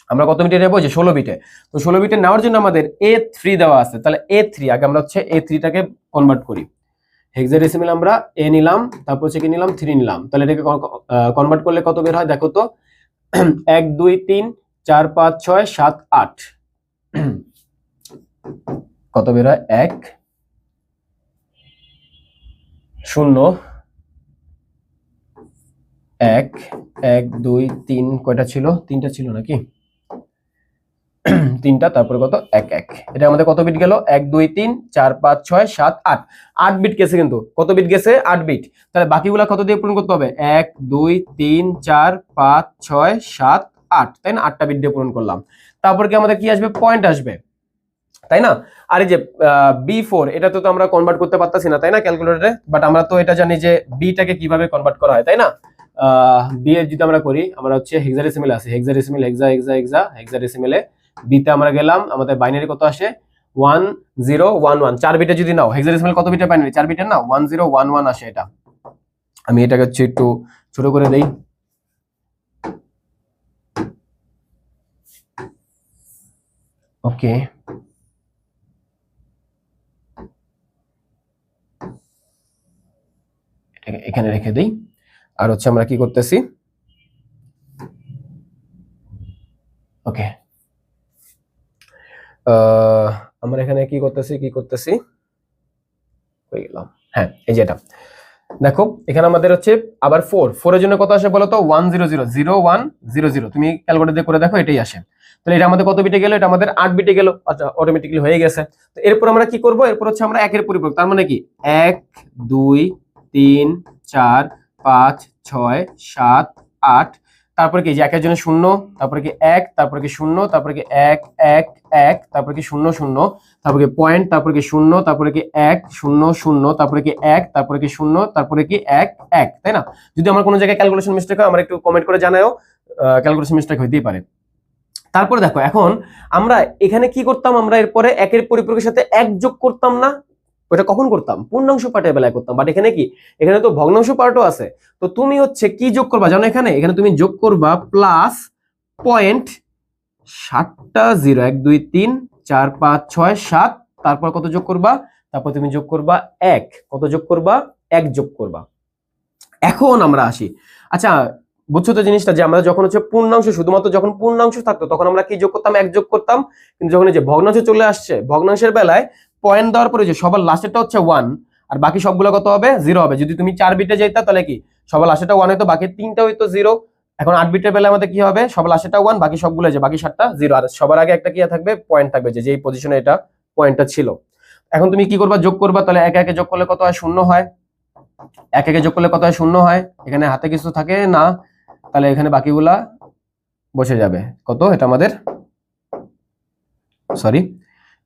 আমরা, কত বিটে নেব, যে 16 বিটে। তো 16 বিটে নেওয়ার জন্য আমাদের A3 দেওয়া আছে, তাহলে A3 আগে আমরা হচ্ছে A3টাকে কনভার্ট করি। হেক্সাডেসিমেল আমরা A নিলাম, তারপর হচ্ছে কি নিলাম 3 নিলাম, তাহলে এটাকে কনভার্ট করলে কত বের হয় দেখো তো, 1 2 3 4 5 6 7 8 কত বের হয় 1 0 1 1 2 3 কয়টা ছিল, 3টা ছিল নাকি, তিনটা, তারপরে কত 1 1, এটা আমাদের কত বিট গেল 1 2 3 4 5 6 7 8, 8 বিট গেছে, কিন্তু কত বিট গেছে 8 বিট। তাহলে বাকিগুলা কত দিয়ে পূরণ করতে হবে 1 2 3 4 5 6 7 8, তাই না? 8টা বিট দিয়ে পূরণ করলাম। তারপর কি আমাদের কি আসবে, পয়েন্ট আসবে, তাই না? আর এই যে B4 এটা তো আমরা কনভার্ট করতে পারতাছি না, তাই না, ক্যালকুলেটরে, বাট আমরা তো এটা জানি যে বিটাকে কিভাবে কনভার্ট করা হয়, তাই না? বি এর যদি আমরা করি, আমরা হচ্ছে হেক্সাডেসিমেলে আছে, হেক্সাডেসিমেল হেক্সাডেসিমেলে বিতে আমরা গেলাম, আমাদের বাইনারি কত আসে 1 0 1 1, 4 বিটে যদি নাও হেক্সাডেসিমেল কত বিটের বাইনারি, 4 বিটের না, 1 0 1 1 আসে। এটা আমি এটাকে হচ্ছে একটু ছোট করে দেই, ওকে। এখানে রেখে দেই। আর হচ্ছে আমরা কি করতেছি, ওকে, আমরা এখানে কি করতেছি হয়ে গেলাম। হ্যাঁ, এই যে এটা দেখো, এখানে আমাদের হচ্ছে আবার 4 এর জন্য কত আসে বলো তো 1 0 0 0 1 0 0, তুমি ক্যালকুলেটর দিয়ে করে দেখো, এটাই আসে। তাহলে এটা আমাদের কত বিটে গেল, এটা আমাদের 8 বিটে গেল, আচ্ছা অটোমেটিক্যালি হয়ে গেছে। তো এরপর আমরা কি করব, এরপর হচ্ছে আমরা একের পরিপূরক, তার মানে কি 1 2 3 4 5 6 7 8, তারপরে কি যে একের জন্য 0, তারপরে কি 1, তারপরে কি 0, তারপরে কি 1 1 1, তারপরে কি 0 0, তারপরে কি পয়েন্ট, তারপরে কি 0, তারপরে কি 1 0 0, তারপরে কি 1, তারপরে কি 0, তারপরে কি 1 1, তাই না? যদি আমার কোনো জায়গায় ক্যালকুলেশন মিস্টেক হয় আমরা একটু কমেন্ট করে জানাও, ক্যালকুলেশন মিস্টেক হইতেই পারে। তারপরে দেখো এখন আমরা এখানে কি করতাম, আমরা এরপরে একের পরিপূরকের সাথে 1 যোগ করতাম না, ওটা কখন করতাম, পূর্ণাংশ পার্টের বেলায় করতাম, বাট এখানে কি, এখানে তো ভগ্নাংশ পার্টও আছে। তো তুমি হচ্ছে কি যোগ করবা জানো, এখানে তুমি যোগ করবা প্লাস পয়েন্ট 7টা 0 1 2 3 4 5 6 7, তারপর কত যোগ করবা, তারপর তুমি যোগ করবা 1, কত যোগ করবা 1 যোগ করবা। এখন আমরা আসি, আচ্ছা বুঝছো তো জিনিসটা, যে আমরা যখন হচ্ছে পূর্ণাংশ, শুধুমাত্র যখন পূর্ণাংশ থাকতো তখন আমরা কি যোগ করতাম, 1 যোগ করতাম, কিন্তু যখন এই যে ভগ্নাংশ চলে আসছে, ভগ্নাংশের বেলায় পয়েন্ট দেওয়ার পরে যে সবার লাস্টেরটা হচ্ছে 1 আর বাকি সবগুলো কত হবে 0 হবে। যদি তুমি 4 বিটে যাইতা তাহলে কি সবার লাস্টেরটা 1 হইতো, বাকি 3টা হইতো 0। এখন 8 বিটের বেলায় আমাদের কি হবে, সবার লাস্টেরটা 1, বাকি সবগুলো যে বাকি 7টা 0, আর সবার আগে একটা কি থাকবে, পয়েন্ট থাকবে, যে যেই পজিশনে এটা পয়েন্টটা ছিল। এখন তুমি কি করবা, যোগ করবা, তাহলে একে একে যোগ করলে কত হয় 0 হয়, একে একে যোগ করলে কত হয় 0 হয়, এখানে হাতে কিছু থাকে না, তাহলে এখানে বাকিগুলা বসে যাবে, কত এটা আমাদের, সরি,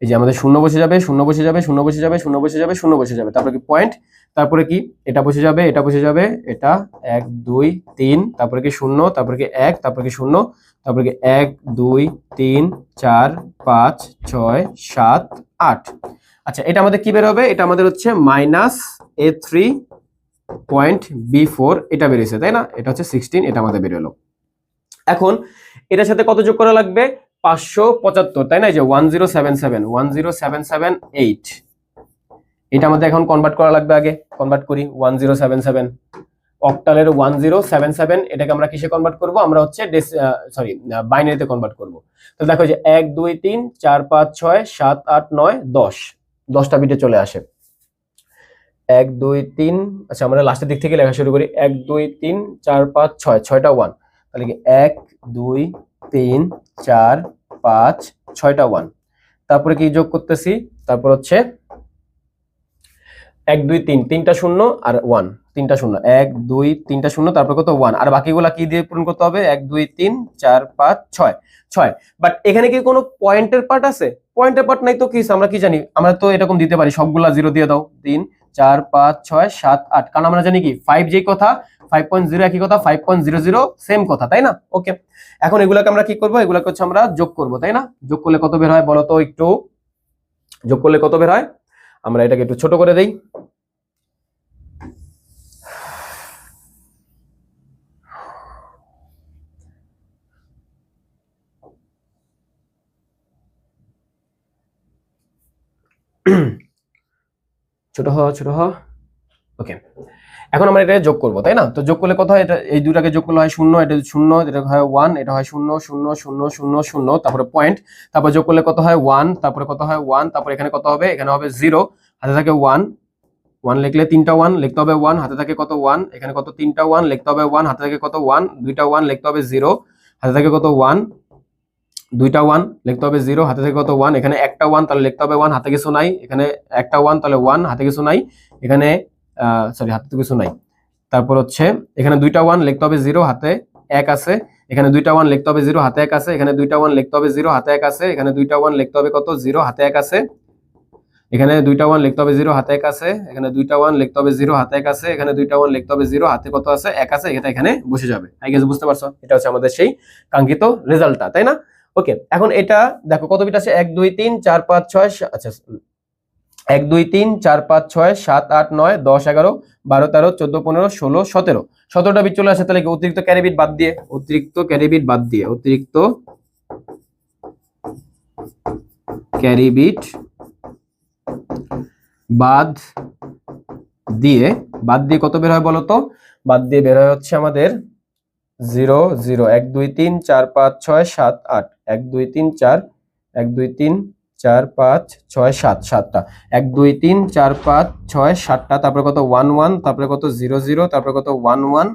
এই যে আমাদের 0 বসে যাবে, 0 বসে যাবে, 0 বসে যাবে, 0 বসে যাবে, 0 বসে যাবে, তারপরে কি পয়েন্ট, তারপরে কি এটা বসে যাবে, এটা বসে যাবে, এটা 1 2 3, তারপরে কি 0, তারপরে কি 1, তারপরে কি 0, তারপরে কি 1 2 3 4 5 6 7 8। আচ্ছা এটা আমাদের কি বের হবে, এটা আমাদের হচ্ছে -A3.B4, এটা বেরিয়েছে, তাই না? এটা হচ্ছে 16, এটা আমাদের বের হলো। এখন এটার সাথে কত যোগ করা লাগবে, 575, তাই না? এই যে 10778, এটা আমাদের এখন কনভার্ট করা লাগবে, আগে কনভার্ট করি 1077 অক্টালের 1077, এটাকে আমরা কিসে কনভার্ট করব, আমরা হচ্ছে সরি বাইনারিতে কনভার্ট করব। তো দেখো যে 1 2 3 4 5 6 7 8 9 10, 10টা বিটে চলে আসে। 1 2 3, আচ্ছা আমরা লাস্টের দিক থেকে লেখা শুরু করি, 1 2 3 4 5 6, 6টা 1, তাহলে কি 1 2 3 4 5 6টা 1, তারপরে কি যোগ করতেছি, তারপর হচ্ছে 1 2 3, 3টা 0 আর 1, 3টা 0, 1 2 3টা 0, তারপর কত 1, আর বাকিগুলা কি দিয়ে পূরণ করতে হবে, 1 2 3 4 5 6 6। বাট এখানে কি কোনো পয়েন্টের পার্ট আছে, পয়েন্টের পার্ট নাই তো কি, আমরা কি জানি, আমরা তো এরকম দিতে পারি, সবগুলা 0 দিয়ে দাও, 3 4 5 6 7 8, কারণ আমরা জানি কি 5 যেই কথা 5.0 একই কথা, 5.00 সেম কথা, তাই না? ওকে, এখন এগুলাকে আমরা কি করব, এগুলাকে হচ্ছে আমরা যোগ করব, তাই না? যোগ করলে কত বের হয় বলো তো, একটু যোগ করলে কত বের হয়, আমরা এটাকে একটু ছোট করে দেই, ছোট হ ছোট হ, ওকে। এখন আমরা এটা যোগ করব, তাই না? তো যোগ করলে কত হয়, এটা এই দুটাকে যোগ করলে হয় 0, এটা 0, এটা হয় 1, এটা হয় 0 0 0 0 0, তারপরে পয়েন্ট, তারপর যোগ করলে কত হয় 1, তারপরে কত হয় 1, তারপর এখানে কত হবে, এখানে হবে 0, হাতে থাকে 1, 1 লিখলে 3টা 1 লিখতে হবে 1, হাতে থাকে কত 1, এখানে কত 3টা 1 লিখতে হবে 1, হাতে থাকে কত 1, 2টা 1 লিখতে হবে 0, হাতে থাকে কত 1, দুইটা 1 লিখতে হবে 0, হাতে থেকে কত 1, এখানে একটা 1 তাহলে লিখতে হবে 1, হাতে কিছু নাই, এখানে একটা 1 তাহলে 1, হাতে কিছু নাই, এখানে সরি হাতে তো কিছু নাই। তারপর হচ্ছে এখানে দুইটা 1 লিখতে হবে 0, হাতে 1 আছে, এখানে দুইটা 1 লিখতে হবে 0, হাতে 1 আছে, এখানে দুইটা 1 লিখতে হবে 0, হাতে 1 আছে, এখানে দুইটা 1 লিখতে হবে কত 0, হাতে 1 আছে, এখানে দুইটা 1 লিখতে হবে 0, হাতে 1 আছে, এখানে দুইটা 1 লিখতে হবে 0, হাতে 1 আছে, এখানে দুইটা 1 লিখতে হবে 0, হাতে কত আছে 1 আছে, এটা এখানে বসে যাবে। আই গেস বুঝতে পারছো? এটা হচ্ছে আমাদের সেই কাঙ্ক্ষিত রেজাল্টটা, তাই না? ওকে, এখন এটা দেখো কত বিট আছে, 1 2 3 4 5 6, আচ্ছা 1 2 3 4 5 6 7 8 9 10 11 12 13 14 15 16 17, 17টা বিট চলে আসে। তাহলে কি অতিরিক্ত ক্যারি বিট বাদ দিয়ে, অতিরিক্ত ক্যারি বিট বাদ দিয়ে, অতিরিক্ত ক্যারি বিট বাদ দিয়ে কত বের হয় বলো তো? বাদ দিয়ে বের হয় হচ্ছে আমাদের 0 0 1 2 3 4 5 6 7 8, 1 2 3 4 1 2 3 4 5 6 7, 7টা 1 2 3 4 5 6 7টা, তারপরে কত 1 1, তারপরে কত 0 0, তারপরে কত 1 1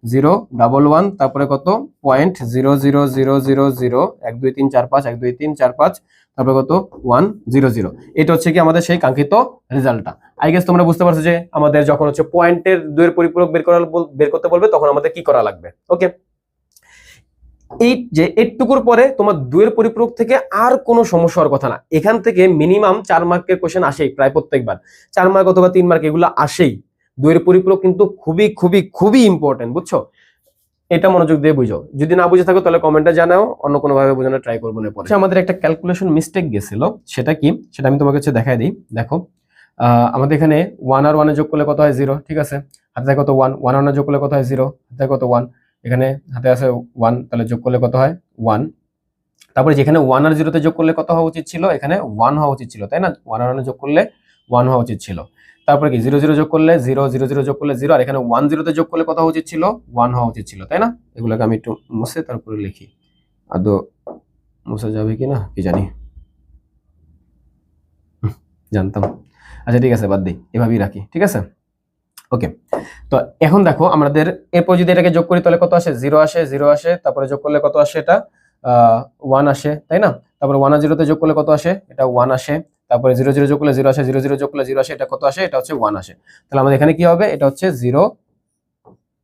0 1 1, তারপরে কত 0.00000, 1 2 3 4 5, 1 2 3 4 5, তারপরে কত 1 0 0। এটা হচ্ছে কি আমাদের সেই কাঙ্ক্ষিত রেজাল্টটা। আই গেস তোমরা বুঝতে পারছো যে আমাদের যখন হচ্ছে পয়েন্টের দুইয়ের পরিপূরক বের করতে বলবে তখন আমাদের কি করা লাগবে। ওকে, এই যে এইটুকুর পরে তোমার দুইয়ের পরিপূরক থেকে আর কোনো সমস্যা হওয়ার কথা না। এখান থেকে মিনিমাম 4 মার্কের কোশ্চেন আসেই প্রায় প্রত্যেকবার, 4 মার্ক অথবা 3 মার্ক এগুলো আসেই। দুইয়ের পরিপূরক কিন্তু খুবই খুবই খুবই ইম্পর্টেন্ট, বুঝছো? এটা মনোযোগ দিয়ে বুঝো, যদি না বুঝে থাকো তাহলে কমেন্টে জানাও, অন্য কোনো ভাবে বোঝানোর ট্রাই করবো না পরে। আমাদের একটা ক্যালকুলেশন মিস্টেক গেছিল, সেটা কি সেটা আমি তোমাকে হচ্ছে দেখাই দিই। দেখো আমাদের এখানে 1 আর 1 এ যোগ করলে কত হয় 0, ঠিক আছে, হাতে কত 1 1 আর 1 যোগ করলে কত হয় 0, হাতে কত 1, এখানে হাতে আছে 1, তাহলে যোগ করলে কত হয় 1। তারপরে যেখানে 1 আর 0 তে যোগ করলে কত হওয়া উচিত ছিল, এখানে 1 হওয়া উচিত ছিল, তাই না? 1 আর 1 যোগ করলে 1 হওয়া উচিত ছিল। তারপরে কি 0 0 যোগ করলে 0, 0 0 যোগ করলে 0, আর এখানে 1 0 তে যোগ করলে কত হওয়া উচিত ছিল, 1 হওয়া উচিত ছিল, তাই না? এগুলোকে আমি একটু মুছে তারপরে লিখি, আদৌ মুছে যাবে কিনা কি জানি, জানতাম। আচ্ছা ঠিক আছে, বাদ দিই, এভাবেই রাখি, ঠিক আছে। ওকে, তো এখন দেখো আমাদের এরপর যদি এটাকে যোগ করি তাহলে কত আসে, 0 আসে, 0 আসে, তারপরে যোগ করলে কত আসে, এটা 1 আসে, তাই না? তারপরে 1 আর 0 তে যোগ করলে কত আসে, এটা 1 আসে, তারপরে 0 0 যোগ করলে 0 আসে, 0 0 যোগ করলে 0 আসে, এটা কত আসে, এটা হচ্ছে 1 আসে। তাহলে আমাদের এখানে কি হবে, এটা হচ্ছে 0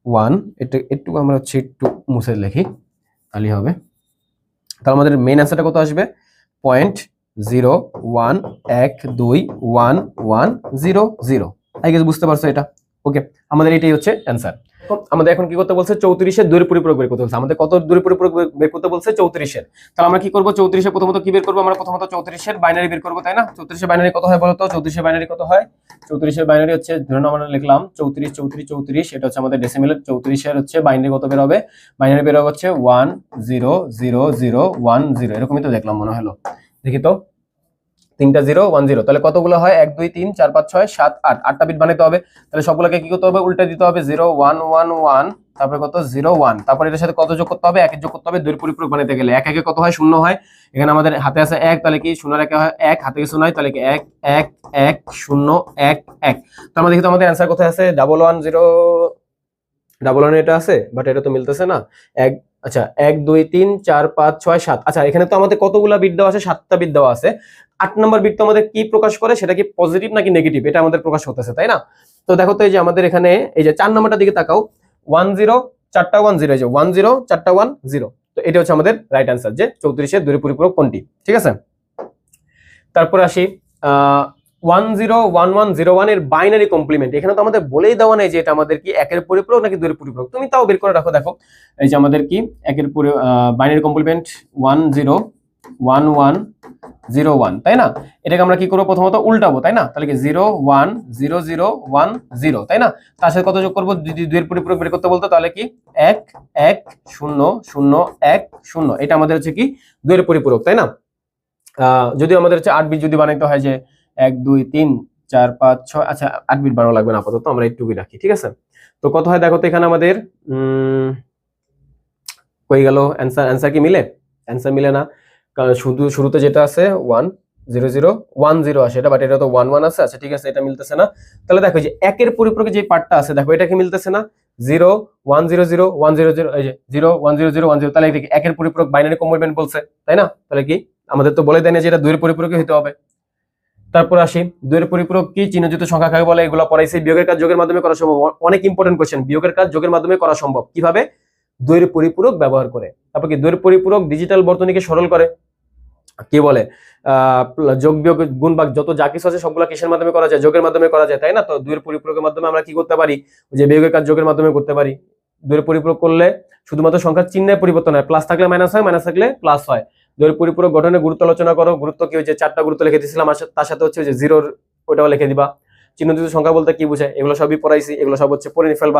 1, এটা একটু আমরা হচ্ছে একটু মুছে লিখি তাহলে হবে। তাহলে আমাদের মেইন অ্যান্সারটা কত আসবে, 0.01121100। আই গেস বুঝতে পারছো এটা? ওকে, আমাদের এটাই হচ্ছে অ্যান্সার। আমাদের এখন কি করতে বলছে, 34-এর দূরের পরিপূরক বের করতে বলছে। আমাদের কত দূরের পরিপূরক বের করতে বলছে, 34-এর। তাহলে আমরা কি করব, 34-এর প্রথমত কি বের করব, আমরা প্রথমত 34-এর বাইনারি বের করব, তাই না? 34-এর বাইনারি কত হয় বলো তো? 34-এর বাইনারি কত হয়? 34-এর বাইনারি হচ্ছে, ধরুন আমরা লিখলাম 34 34 34, এটা হচ্ছে আমাদের ডেসিমেলের। 34-এর হচ্ছে বাইনারি কত বের হবে, বাইনারি বের হবে হচ্ছে 100010, এরকমই তো দেখলাম মনে হলো, দেখি তো, 3টা 0 1 0, তাহলে কতগুলো হয়, 1 2 3 4 5 6 7 8, 8টা বিট বানাইতে হবে। তাহলে সবগুলোকে কি করতে হবে, উল্টে দিতে হবে, 0 1 1 1, তারপরে কত 0 1, তারপর এটার সাথে কত যোগ করতে হবে, 1 যোগ করতে হবে। দুইয়ের পরিপূরক বানাইতে গেলে 1 1 কত হয়, 0 হয়। এখানে আমাদের হাতে আছে 1, তাহলে কি 0 1 হয় 1, হাতে কিছু নাই, তাহলে কি 1 1 1 0 1 1। তো আমরা দেখি তো আমাদের অ্যানসার কোথায় আছে, 110 1 এটা আছে, বাট এটা তো মিলতেছে না। আচ্ছা 1 2 3 4 5 6 7, আচ্ছা এখানে তো আমাদের কতগুলা বিট দেওয়া আছে, 7টা বিট দেওয়া আছে। 8 নম্বর বিট তো আমাদের কি প্রকাশ করে, সেটা কি পজিটিভ নাকি নেগেটিভ, এটা আমাদের প্রকাশ হতেছে, তাই না? তো দেখো তো এই যে আমাদের এখানে এই যে 4 নম্বরটার দিকে তাকাও, 1 0 4টা 1 0, এই যে 1 0 4টা 1 0, তো এটা হচ্ছে আমাদের রাইট অ্যান্সার, যে 34-এর দূরের পরিপূরক কোনটি, ঠিক আছে। তারপর আসি 101101 এর বাইনারি কমপ্লিমেন্ট। এখানে তো আমাদের বলেই দেওয়া নেই যে এটা আমাদের কি একের পরিপূরক নাকি দুইয়ের পরিপূরক, তুমি তাও বের করে রাখো। দেখো এই যে আমাদের কি একের বাইনারি কমপ্লিমেন্ট 101101, তাই না? এটাকে আমরা কি করবো, প্রথমত উল্টাবো, তাই না? তাহলে কি 0 1 0 0 1 0, তাই না? তার সাথে কত যোগ করবো, যদি দুইয়ের পরিপূরক বের করতে বলতো তাহলে কি 1 1 0 0 1 0, এটা আমাদের হচ্ছে কি দুইয়ের পরিপূরক, তাই না? যদি আমাদের হচ্ছে 8 বিট যদি বানাইতে হয়, যে 1 2 3 4 5 6, আচ্ছা 8 বিট বানানো লাগবে না আপাতত, আমরা একটু রাখি, ঠিক আছে। তো কত হয় দেখো তো, এখানে আমাদের কই গেল অ্যান্সার কি মিলে? অ্যান্সার মিলে না, কারণ শুরুতে যেটা আছে 1 0 0 1 0 আসে এটা, বাট এটা তো 1 1 আছে। আচ্ছা ঠিক আছে, এটা মিলতেছে না। তাহলে দেখো যে একের পরিপূরকে যে পার্টটা আছে, দেখো এটা কি মিলতেছে না, 0 1 0 0 1 0 0 এই যে 0 1 0 0 1 0, তাহলে এটা কি একের পরিপূরক বাইনারি কম্পোনেন্ট বলছে, তাই না? তাহলে কি আমাদের তো বলে দেয় না যে এটা 2 এর পরিপূরকই হতে হবে। তারপর আসি 2 এর পরিপূরক কি, চিহ্নযুক্ত সংখ্যা কাকে বলে, এগুলো পড়াইছি। বিয়োগের কাজ যোগের মাধ্যমে করা সম্ভব, অনেক ইম্পর্টেন্ট কোশ্চেন। বিয়োগের কাজ যোগের মাধ্যমে করা সম্ভব কিভাবে? 2 এর পরিপূরক ব্যবহার করে। তারপর কি 2 এর পরিপূরক ডিজিটাল বর্তনীকে সরল করে, কি বলে যোগ বিয়োগ গুণ ভাগ যত যা কিছু আছে সবগুলো কিসের মাধ্যমে করা যায়? যোগের মাধ্যমে করা যায়, তাই না? তো 2 এর পরিপূরকের মাধ্যমে আমরা কি করতে পারি? যে বিয়োগের কাজ যোগের মাধ্যমে করতে পারি। 2 এর পরিপূরক করলে শুধুমাত্র সংখ্যার চিহ্নের পরিবর্তন হয়, প্লাস থাকলে মাইনাস হয়, মাইনাস থাকলে প্লাস হয়। 2 এর পরিপূরক গঠনের গুরুত্ব আলোচনা করো। গুরুত্ব কি, ওই যে 4টা গুরুত্ব লিখে দিয়েছিলাম, তার সাথে হচ্ছে যে জিরোর ওটাও লিখে দিবা। চিহ্নযুক্ত সংখ্যা বলতে কি বোঝায়, এগুলো সবই পড়াইছি, এগুলো সব হচ্ছে পড়ে ফেলবা।